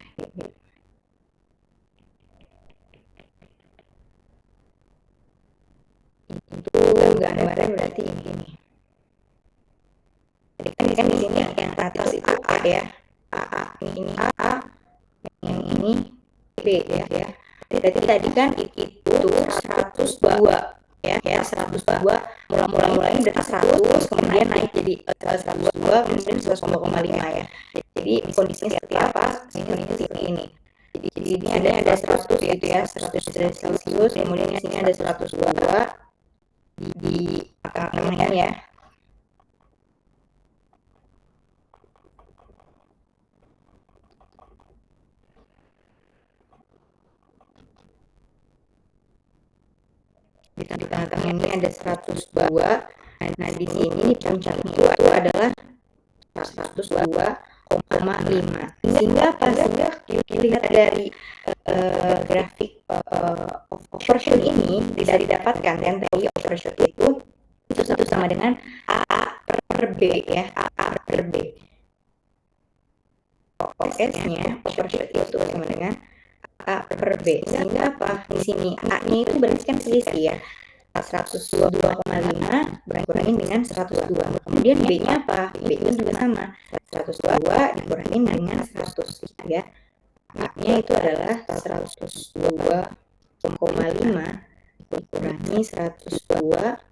itu gambarnya berarti ini. Jadi kan di sini yang atas itu A ya, ini A, yang ini B ya. Jadi tadi kan itu 102 ya 102 mulainya dari 100 kemudian naik jadi 102 kemudian 100,5 ya. Jadi kondisinya seperti apa? Kondisinya seperti ini. Jadi ini ada 100 gitu ya, 100 derajat Celcius, kemudian di sini ada 102 di akarnya ya. Di tengah-tengah ini ada 102. Nah, di sini di puncaknya itu adalah 102,5. Sehingga apa? Sehingga dilihat dari grafik overshoot ini bisa didapatkan kan teori overshoot itu sama dengan A per B ya, A per B. OS-nya overshoot itu sama dengan A per B. Sehingga apa? Di sini A-nya itu berarti kan selisih ya. 102,5 dikurangin dengan 102. Kemudian B-nya apa? B-nya juga sama. 102 dikurangin dengan 100 ya. A-nya itu adalah 102,5 dikurangi 102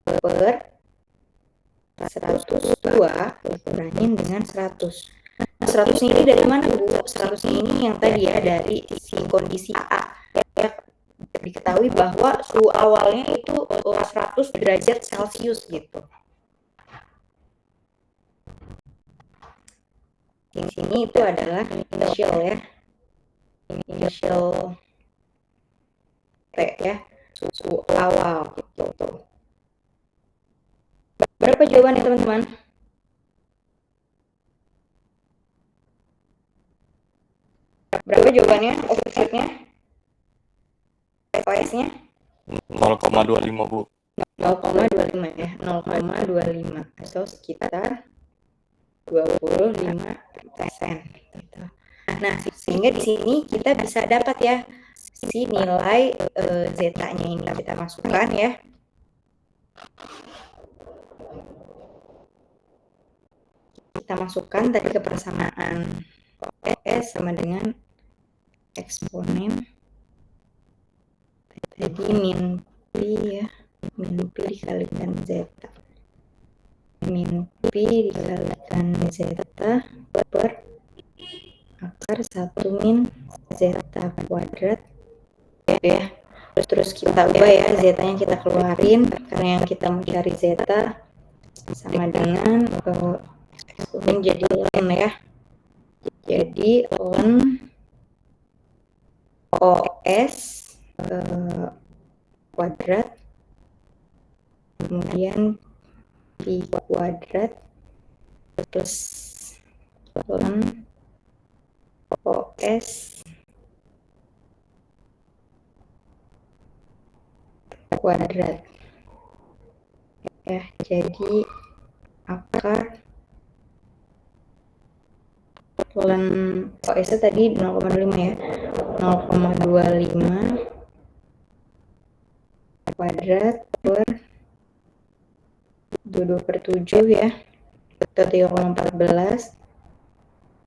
per 102 dikurangin dengan 100. Nah, 100 ini dari mana, Bu? 100 ini yang tadi ya dari si kondisi A ya. Diketahui bahwa suhu awalnya itu 100 derajat Celcius gitu. Di sini itu adalah initial ya. Initial T ya, suhu awal gitu. Berapa jawabannya teman-teman? Berapa jawabannya? Overshoot-nya? OS-nya? 0,25 Bu. 0,25 ya, 0,25 atau sekitar 25%. Gitu. Nah, sehingga di sini kita bisa dapat ya si nilai zeta-nya ini kita masukkan ya. Kita masukkan tadi ke persamaan OS sama dengan eksponen jadi min P ya, min P dikalikan zeta, min P dikalikan zeta per akar 1 min zeta kuadrat ya. Terus kita ubah ya, zeta-nya kita keluarin karena yang kita mencari zeta sama dengan eksponen jadi ln ya. Jadi ln OS kuadrat kemudian P kuadrat plus ln OS kuadrat. Ya, jadi akar ln OS tadi 0,25 ya. 0,25 kuadrat per 22/7 ya. Atau 3,14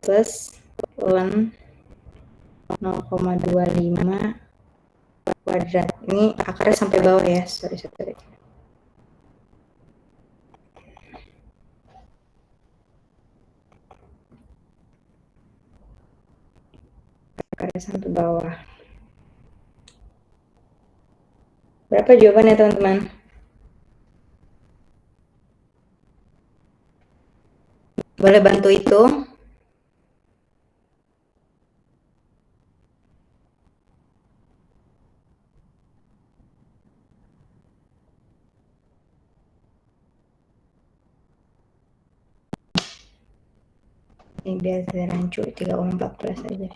plus ln 0,25 kuadrat. Ini akarnya sampai bawah ya. Sorry. Akarnya sampai bawah. Berapa jawabannya teman-teman? Boleh bantu hitung? Ini biar saya rancu 3,14 aja.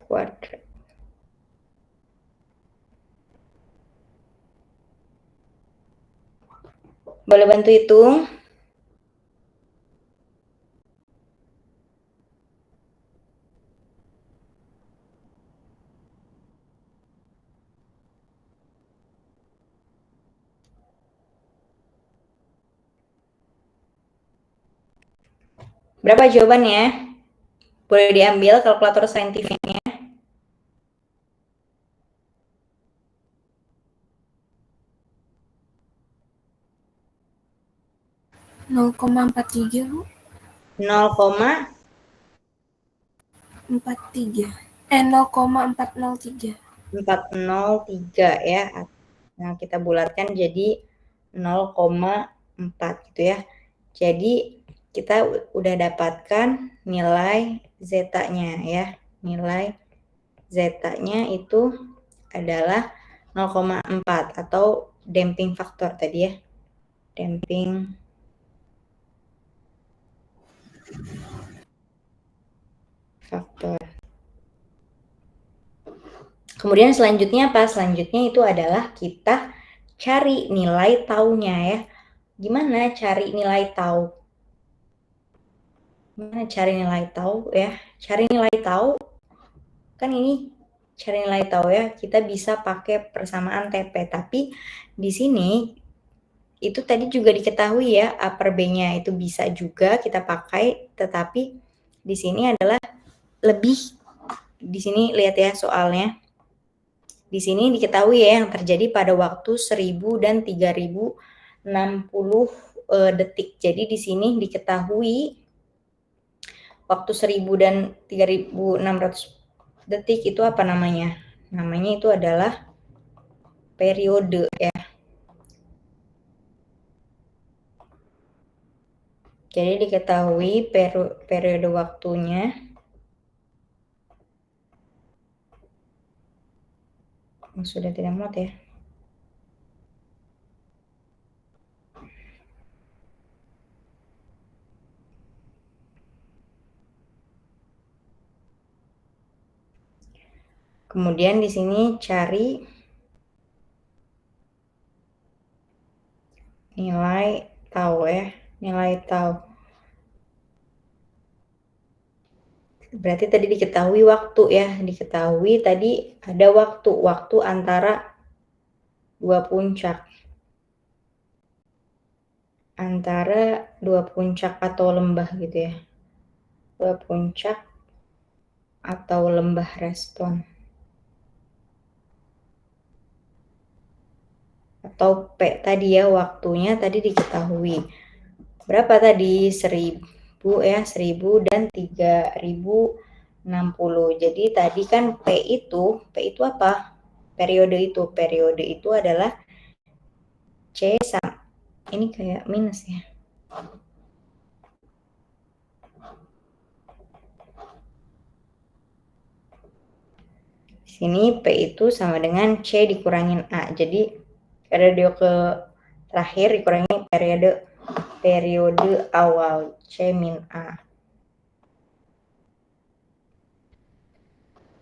Kuadrat. Boleh bantu hitung? Berapa jawabannya? Boleh diambil kalkulator saintifiknya. 0,43 Bu. 0,43 0,403 ya. Nah, kita bulatkan jadi 0,4 gitu ya. Jadi kita udah dapatkan nilai zeta-nya ya. Nilai zeta-nya itu adalah 0,4 atau damping faktor tadi ya. Damping faktor. Kemudian selanjutnya apa? Selanjutnya itu adalah kita cari nilai taunya ya. Gimana cari nilai tau? Gimana cari nilai tau ya? Cari nilai tau, kan ini cari nilai tau ya, kita bisa pakai persamaan TP. Tapi di sini itu tadi juga diketahui ya, A per B-nya itu bisa juga kita pakai, tetapi di sini adalah lebih, di sini lihat ya soalnya. Di sini diketahui ya yang terjadi pada waktu 1000 dan 3060 detik. Jadi di sini diketahui waktu 1000 dan 3600 detik itu apa namanya? Namanya itu adalah periode ya. Jadi diketahui periode waktunya sudah tidak muat ya. Kemudian di sini cari nilai tau ya, nilai tau. Berarti tadi diketahui waktu ya, diketahui tadi ada waktu antara dua puncak. Antara dua puncak atau lembah gitu ya. Dua puncak atau lembah respon. Atau P tadi ya, waktunya tadi diketahui. Berapa tadi? 1000 ya, 1000 dan 3060. Jadi tadi kan P itu apa? Periode itu adalah C sama, ini kayak minus ya. Di sini P itu sama dengan C dikurangin A. Jadi periode ke terakhir dikurangi periode periode awal C min A.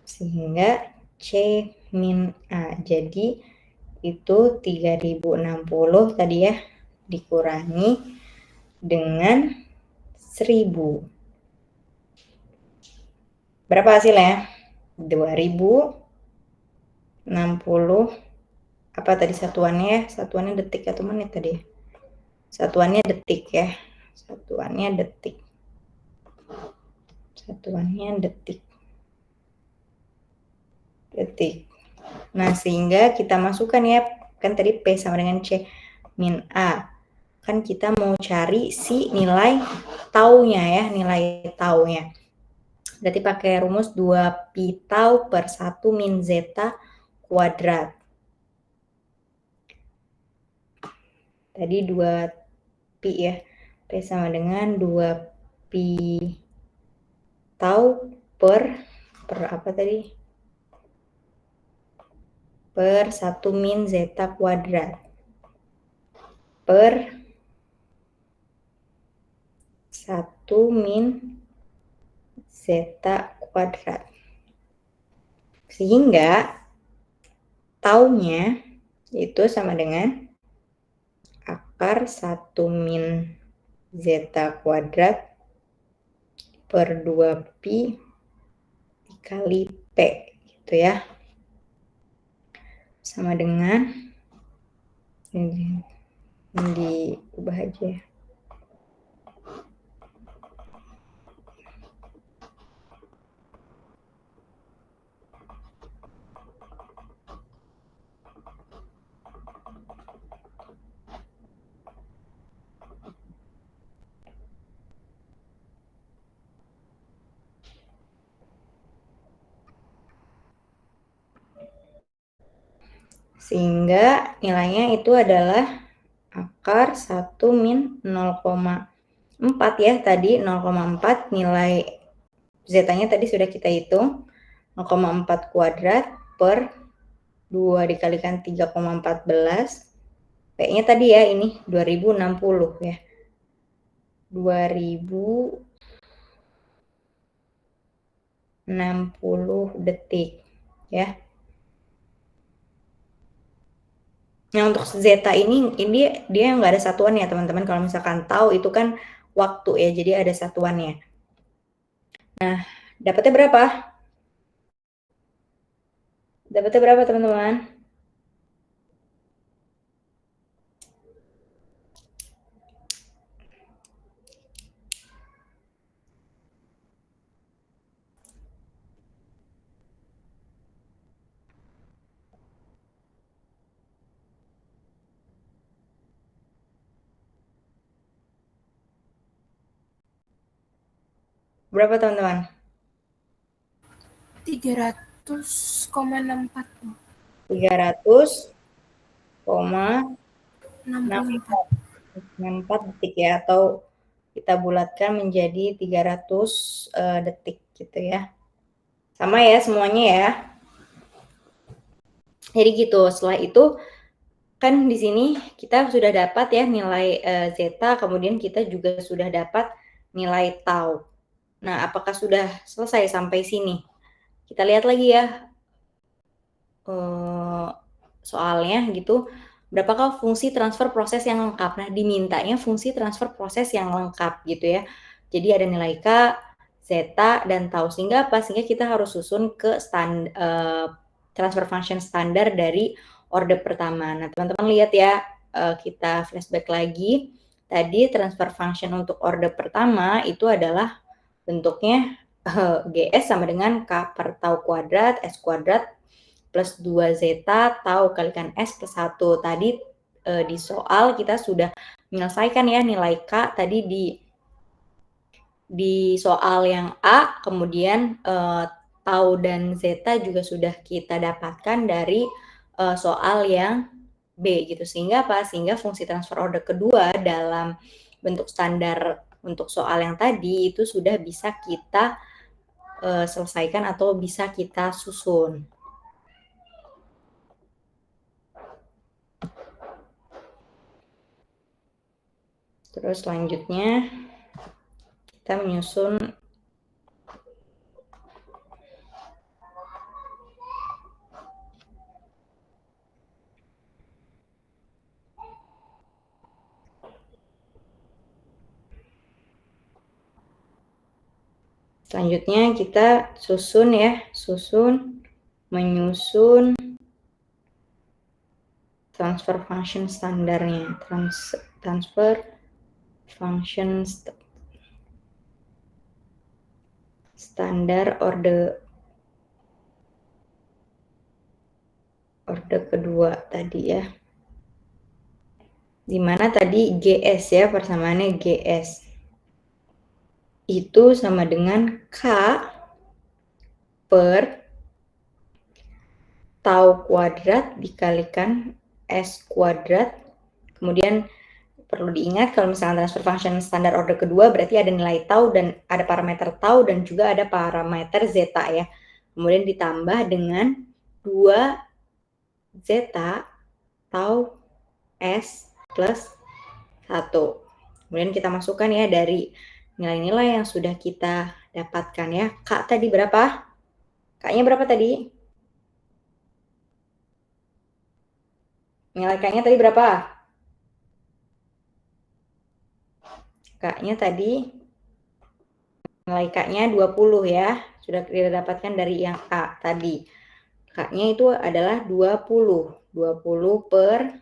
Sehingga C min A. Jadi itu 3060 tadi ya, dikurangi dengan 1000. Berapa hasilnya? 2060. Apa tadi satuannya ya? Satuannya detik atau menit tadi? Satuannya detik ya. Satuannya detik. Satuannya detik. Detik. Nah, sehingga kita masukkan ya, kan tadi P sama dengan C min A. Kan kita mau cari si nilai taunya ya, nilai taunya. Berarti pakai rumus 2 pi tau per 1 min zeta kuadrat. Tadi 2 pi ya. P sama dengan 2 pi tau per apa tadi? Per 1 min zeta kuadrat. Per 1 min zeta kuadrat. Sehingga taunya itu sama dengan akar 1 min zeta kuadrat per 2 pi dikali P gitu ya. Sama dengan ini diubah aja ya. Sehingga nilainya itu adalah akar 1 min 0,4 ya, tadi 0,4 nilai zeta-nya tadi sudah kita hitung, 0,4 kuadrat per 2 dikalikan 3,14, P-nya tadi ya ini 2060 ya. 2060 detik ya. Nah, untuk zeta ini dia nggak ada satuan ya teman-teman. Kalau misalkan tahu itu kan waktu ya, jadi ada satuannya. Nah, dapatnya berapa? Dapatnya berapa teman-teman? Berapa teman-teman? 300,64. 300,64 detik ya, atau kita bulatkan menjadi 300 detik gitu ya. Sama ya semuanya ya. Jadi gitu, setelah itu kan di sini kita sudah dapat ya nilai zeta, kemudian kita juga sudah dapat nilai tau. Nah, apakah sudah selesai sampai sini? Kita lihat lagi ya soalnya gitu. Berapakah fungsi transfer proses yang lengkap? Nah, dimintanya fungsi transfer proses yang lengkap gitu ya. Jadi ada nilai K, zeta, dan tau. Sehingga apa? Sehingga kita harus susun ke transfer function standar dari orde pertama. Nah, teman-teman lihat ya, kita flashback lagi. Tadi transfer function untuk orde pertama itu adalah bentuknya GS sama dengan K per tau kuadrat, S kuadrat, plus 2 zeta tau kalikan S plus 1. Tadi di soal kita sudah menyelesaikan ya nilai K tadi di soal yang A, kemudian tau dan zeta juga sudah kita dapatkan dari soal yang B gitu. Sehingga apa? Sehingga fungsi transfer order kedua dalam bentuk standar untuk soal yang tadi itu sudah bisa kita selesaikan atau bisa kita susun. Terus selanjutnya kita menyusun menyusun transfer function standarnya, transfer function standar orde kedua tadi ya. Dimana tadi GS ya, persamaannya GS. Itu sama dengan K per tau kuadrat dikalikan S kuadrat. Kemudian perlu diingat kalau misalnya transfer function standar order kedua berarti ada nilai tau dan ada parameter tau dan juga ada parameter zeta ya. Kemudian ditambah dengan 2 zeta tau S plus 1. Kemudian kita masukkan ya dari nilai-nilai yang sudah kita dapatkan ya. K tadi berapa? K-nya berapa tadi? Nilai K-nya tadi berapa? K-nya tadi nilai K-nya 20 ya. Sudah kita dapatkan dari yang A tadi. K-nya itu adalah 20. 20 per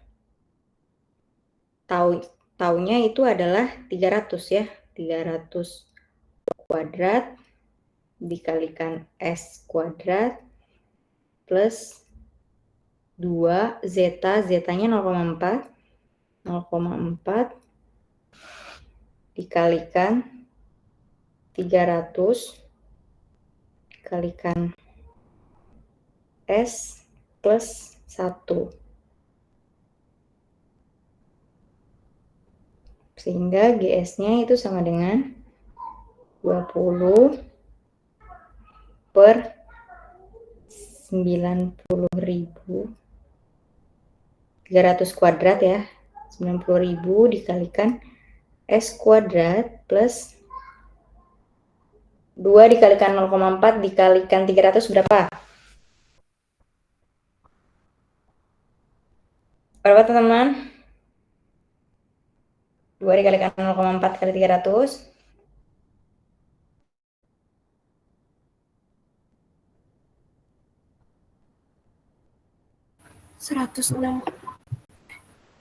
taunya itu adalah 300 ya. 300 kuadrat dikalikan S kuadrat plus 2 zeta, zetanya 0,4. 0,4 dikalikan 300 dikalikan S plus 1. Sehingga GS-nya itu sama dengan 20 per 90.000. 300 kuadrat ya. 90.000 dikalikan S kuadrat plus 2 dikalikan 0,4 dikalikan 300 berapa? Berapa teman-teman? 2 dikalikan 0,4 kali 300.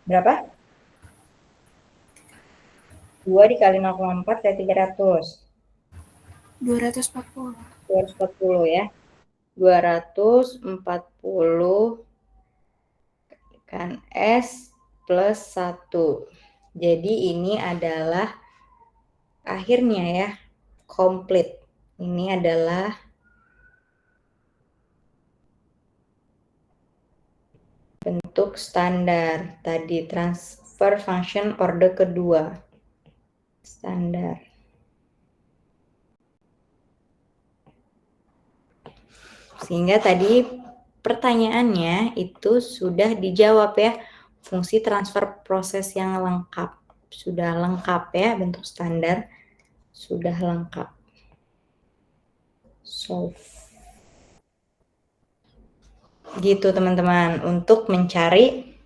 Berapa? 2 dikali 0,4 kali 300. 240. 240 ya. 240 kan S plus 1. Jadi ini adalah akhirnya ya, komplit. Ini adalah bentuk standar. Tadi transfer function order kedua. Standar. Sehingga tadi pertanyaannya itu sudah dijawab ya. Fungsi transfer proses yang lengkap. Sudah lengkap ya, bentuk standar. Sudah lengkap. Solve. Gitu teman-teman, untuk mencari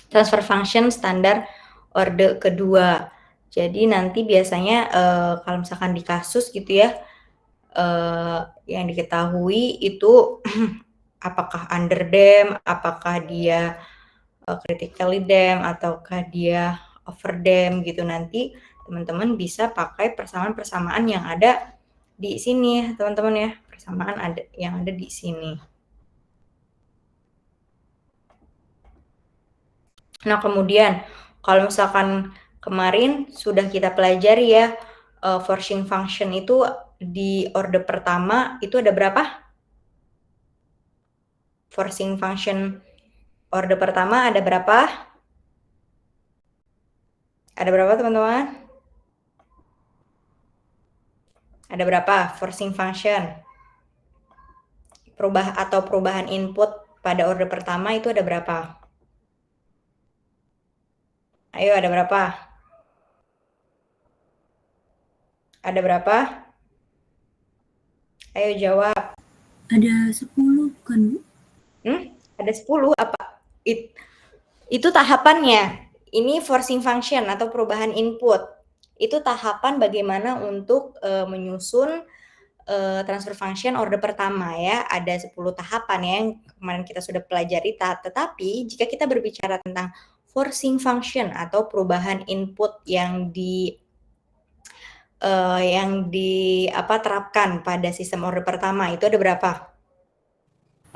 transfer function standar orde kedua. Jadi nanti biasanya kalau misalkan di kasus gitu ya, yang diketahui itu apakah under dam, apakah dia critically dam, ataukah dia over dam gitu. Nanti teman-teman bisa pakai persamaan-persamaan yang ada di sini teman-teman ya, persamaan ada yang ada di sini. Nah kemudian kalau misalkan kemarin sudah kita pelajari ya, forcing function itu di orde pertama itu ada berapa? Forcing function orde pertama ada berapa? Ada berapa teman-teman? Ada berapa forcing function? Perubahan input pada orde pertama itu ada berapa? Ayo ada berapa? Ada berapa? Ayo jawab. Ada 10 kan, Bu? Ada 10 apa? Itu tahapannya. Ini forcing function atau perubahan input. Itu tahapan bagaimana untuk menyusun transfer function order pertama ya. Ada 10 tahapan ya yang kemarin kita sudah pelajari. Tetapi jika kita berbicara tentang forcing function atau perubahan input yang terapkan pada sistem order pertama itu ada berapa?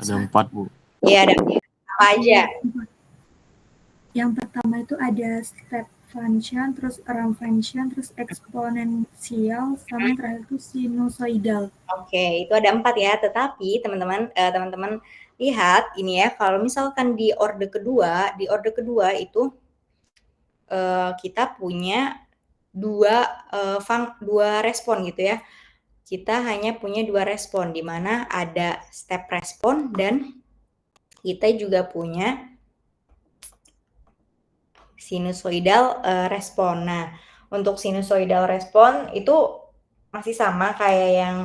Ada 4, Bu. Iya, ada apa aja? Yang pertama itu ada step function, terus ramp function, terus eksponensial, sama yang terakhir itu sinusoidal. Oke, itu ada 4 ya. Tetapi teman-teman lihat ini ya, kalau misalkan di orde kedua itu kita punya dua respon gitu ya. Kita hanya punya 2 respon, di mana ada step respon dan kita juga punya sinusoidal respon. Nah, untuk sinusoidal respon itu masih sama kayak yang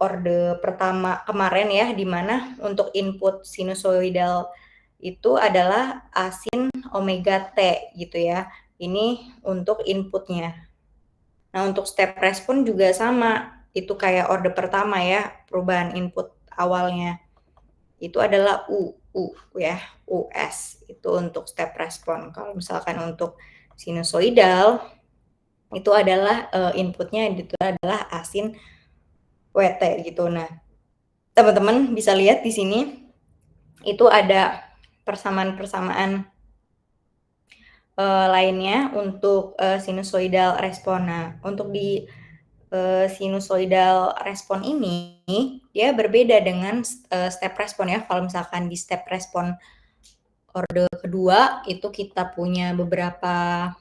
orde pertama kemarin ya, di mana untuk input sinusoidal itu adalah asin omega T gitu ya. Ini untuk inputnya. Nah, untuk step respon juga sama. Itu kayak orde pertama ya, perubahan input awalnya. Itu adalah U ya, US. Itu untuk step respon. Kalau misalkan untuk sinusoidal, itu adalah inputnya itu adalah asin WT gitu. Nah, teman-teman bisa lihat di sini itu ada persamaan-persamaan lainnya untuk sinusoidal respon. Nah, untuk di sinusoidal respon ini dia berbeda dengan step respon ya. Kalau misalkan di step respon orde kedua itu kita punya beberapa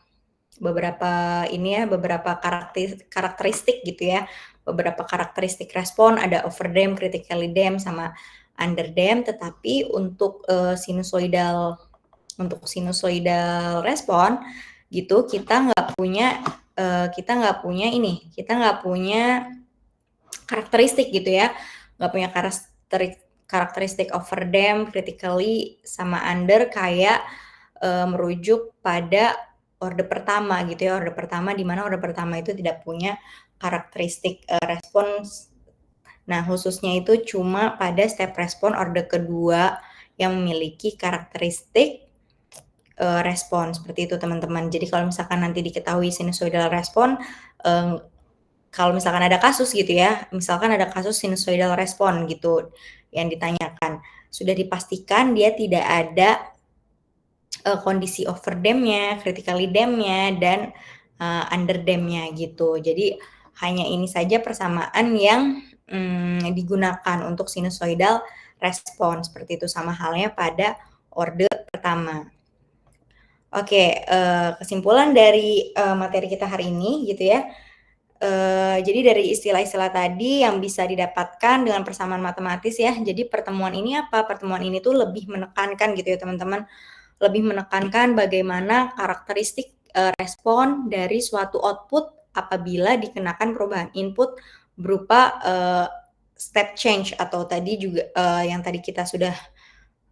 karakteristik gitu ya. Beberapa karakteristik respon, ada overdamp, critically damp, sama underdamp. Tetapi untuk sinusoidal respon gitu kita nggak punya karakteristik gitu ya, nggak punya karakteristik overdamp, critically, sama under kayak merujuk pada orde pertama gitu ya. Orde pertama, di mana orde pertama itu tidak punya karakteristik respons. Nah, khususnya itu cuma pada step respon orde kedua yang memiliki karakteristik respon seperti itu teman-teman. Jadi kalau misalkan nanti diketahui sinusoidal respon, kalau misalkan ada kasus gitu ya, misalkan ada kasus sinusoidal respon gitu yang ditanyakan, sudah dipastikan dia tidak ada kondisi overdampnya, critically dampnya, dan underdampnya gitu. Jadi hanya ini saja persamaan yang digunakan untuk sinusoidal respon, seperti itu, sama halnya pada orde pertama. Oke, kesimpulan dari materi kita hari ini gitu ya. Jadi dari istilah-istilah tadi yang bisa didapatkan dengan persamaan matematis ya. Jadi pertemuan ini apa? Pertemuan ini tuh lebih menekankan gitu ya teman-teman. Lebih menekankan bagaimana karakteristik respon dari suatu output apabila dikenakan perubahan input berupa step change, atau tadi juga yang tadi kita sudah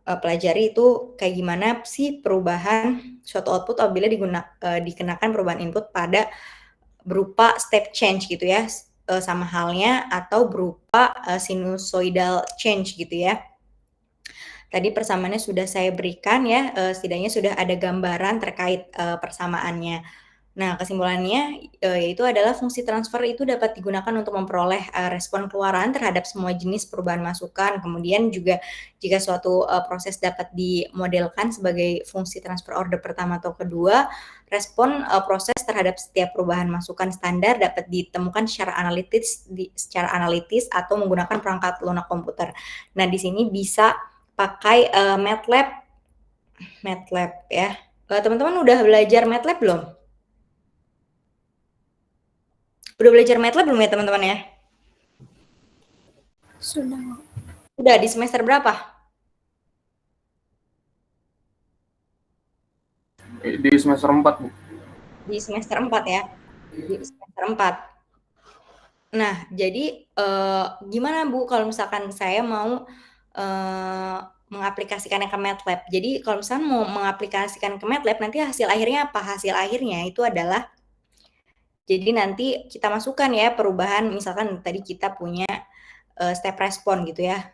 pelajari itu kayak gimana sih perubahan suatu output apabila dikenakan perubahan input pada berupa step change gitu ya, sama halnya atau berupa sinusoidal change gitu ya. Tadi persamaannya sudah saya berikan ya, setidaknya sudah ada gambaran terkait persamaannya. Nah, kesimpulannya yaitu adalah fungsi transfer itu dapat digunakan untuk memperoleh respon keluaran terhadap semua jenis perubahan masukan. Kemudian juga jika suatu proses dapat dimodelkan sebagai fungsi transfer order pertama atau kedua, respon proses terhadap setiap perubahan masukan standar dapat ditemukan secara analitis atau menggunakan perangkat lunak komputer. Nah, di sini bisa pakai MATLAB ya. Teman-teman udah belajar MATLAB belum? Udah belajar MATLAB belum ya teman-teman ya? Sudah. Udah di semester berapa? Di semester 4, Bu. Di semester 4 ya? Di semester 4. Nah, jadi gimana Bu kalau misalkan saya mau mengaplikasikannya ke MATLAB. Jadi kalau misalkan mau mengaplikasikan ke MATLAB, nanti hasil akhirnya apa? Hasil akhirnya itu adalah, jadi nanti kita masukkan ya perubahan, misalkan tadi kita punya step respon gitu ya.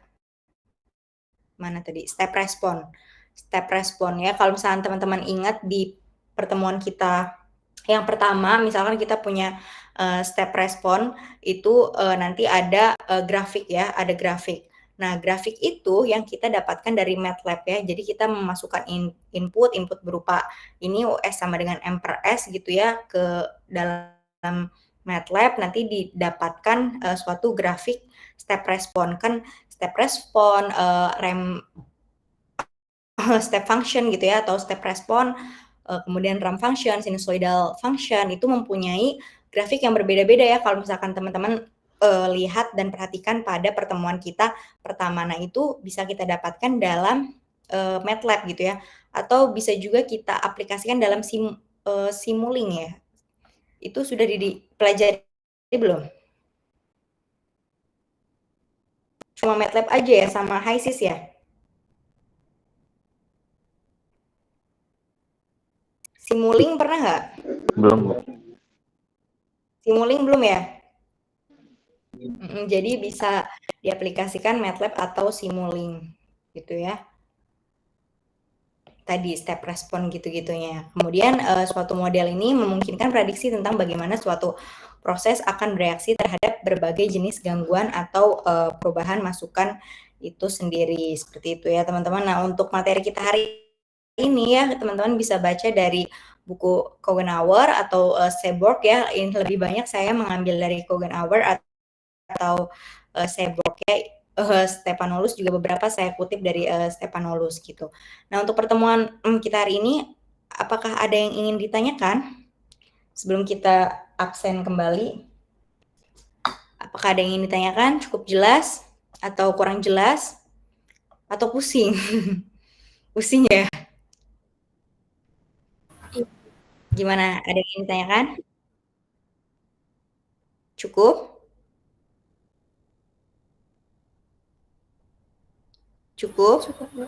Mana tadi? Step respon. Step respon ya. Kalau misalkan teman-teman ingat di pertemuan kita yang pertama, misalkan kita punya step respon itu nanti ada grafik ya, ada grafik. Nah, grafik itu yang kita dapatkan dari MATLAB ya. Jadi kita memasukkan input berupa ini US sama dengan M per S gitu ya ke dalam MATLAB, nanti didapatkan suatu grafik step respon. Kan step respon, step function gitu ya, atau step respon, kemudian ramp function, sinusoidal function, itu mempunyai grafik yang berbeda-beda ya kalau misalkan teman-teman lihat dan perhatikan pada pertemuan kita pertama. Nah, itu bisa kita dapatkan dalam MATLAB gitu ya, atau bisa juga kita aplikasikan dalam Simulink ya. Itu sudah dipelajari belum? Cuma MATLAB aja ya sama HiSys ya? Simulink pernah nggak? Belum, Bu. Simulink belum ya? Jadi bisa diaplikasikan MATLAB atau Simulink gitu ya. Tadi step respon gitu-gitunya. Kemudian suatu model ini memungkinkan prediksi tentang bagaimana suatu proses akan bereaksi terhadap berbagai jenis gangguan atau perubahan masukan itu sendiri. Seperti itu ya teman-teman. Nah, untuk materi kita hari ini ya teman-teman bisa baca dari buku Kogenauer atau Seborg ya. Ini lebih banyak saya mengambil dari Kogenauer atau Seborg ya. Stephanopoulos juga beberapa saya kutip dari Stephanopoulos gitu. Nah, untuk pertemuan kita hari ini, apakah ada yang ingin ditanyakan sebelum kita absen kembali? Apakah ada yang ingin ditanyakan? Cukup jelas atau kurang jelas atau pusing? Pusing ya? Gimana? Ada yang ingin ditanyakan? Cukup? Cukup? Cukup, Bu.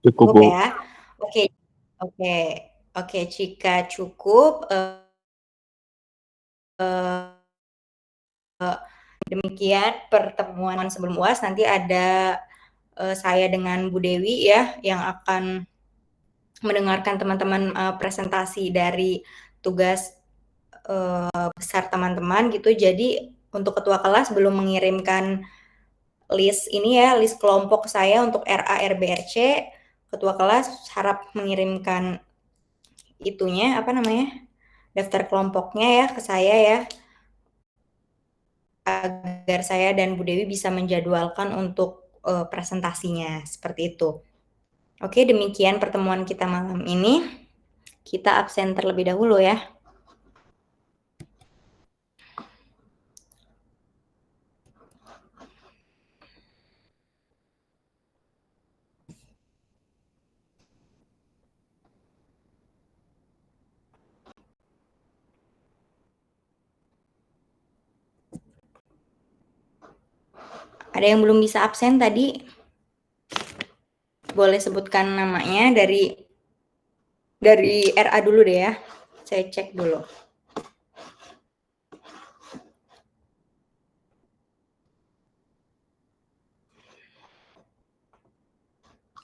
Cukup, Cukup Bu. ya? Oke. Oke. Oke, jika cukup demikian pertemuan sebelum UAS. Nanti ada saya dengan Bu Dewi ya yang akan mendengarkan teman-teman presentasi dari tugas besar teman-teman gitu. Jadi untuk ketua kelas belum mengirimkan list ini ya, list kelompok saya untuk RA, RB, RC. Ketua kelas harap mengirimkan itunya, apa namanya, daftar kelompoknya ya ke saya ya, agar saya dan Bu Dewi bisa menjadwalkan untuk presentasinya, seperti itu. Oke, demikian pertemuan kita malam ini. Kita absen terlebih dahulu ya. Ada yang belum bisa absen tadi? Boleh sebutkan namanya dari RA dulu deh ya. Saya cek dulu.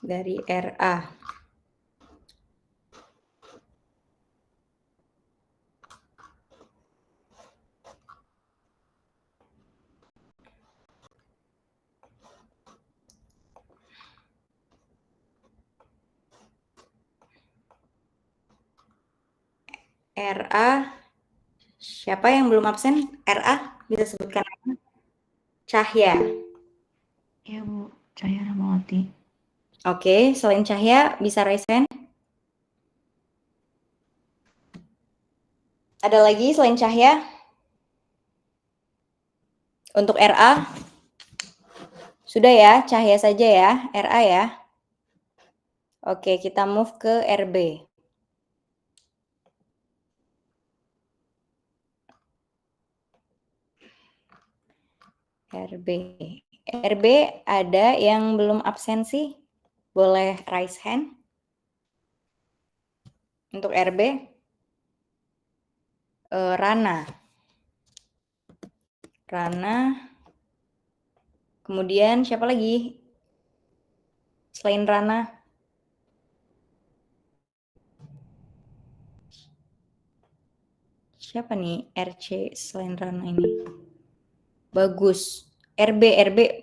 Dari RA. RA. Siapa yang belum absen? RA bisa sebutkan nama? Cahya. Iya Bu, Cahya Rahmawati. Oke, selain Cahya bisa raise hand? Ada lagi selain Cahya? Untuk RA? Sudah ya, Cahya saja ya, RA ya. Oke, kita move ke RB. RB. RB ada yang belum absensi? Boleh raise hand. Untuk RB. Rana. Kemudian siapa lagi? Selain Rana. Siapa nih RC selain Rana ini? Bagus. RB.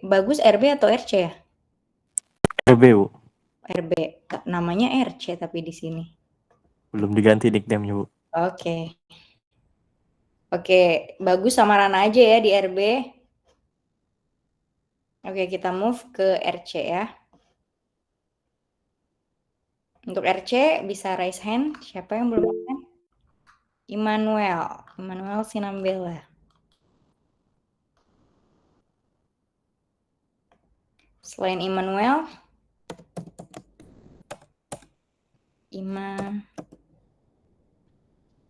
Bagus RB atau RC ya? RB, Bu. RB. Namanya RC tapi di sini. Belum diganti nickname-nya, Bu. Oke, Bagus sama Rana aja ya di RB. Oke, kita move ke RC ya. Untuk RC bisa raise hand. Siapa yang belum raise hand? Immanuel Sinambela. Selain Immanuel,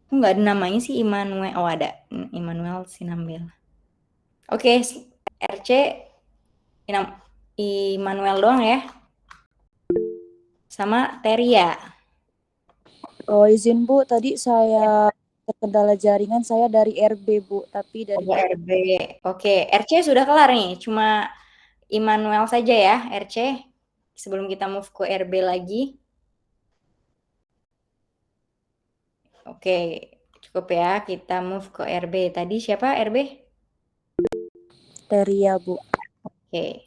nggak ada namanya sih Immanuel. Oh ada, Immanuel Sinambela. Oke, RC Immanuel doang ya. Sama Teria. Oh izin Bu, tadi saya terkendala jaringan, saya dari RB Bu, tapi dari RB. Oke, RC sudah kelar nih. Cuma Immanuel saja ya, RC. Sebelum kita move ke RB lagi. Oke, cukup ya. Kita move ke RB. Tadi siapa RB? Teria Bu. Oke.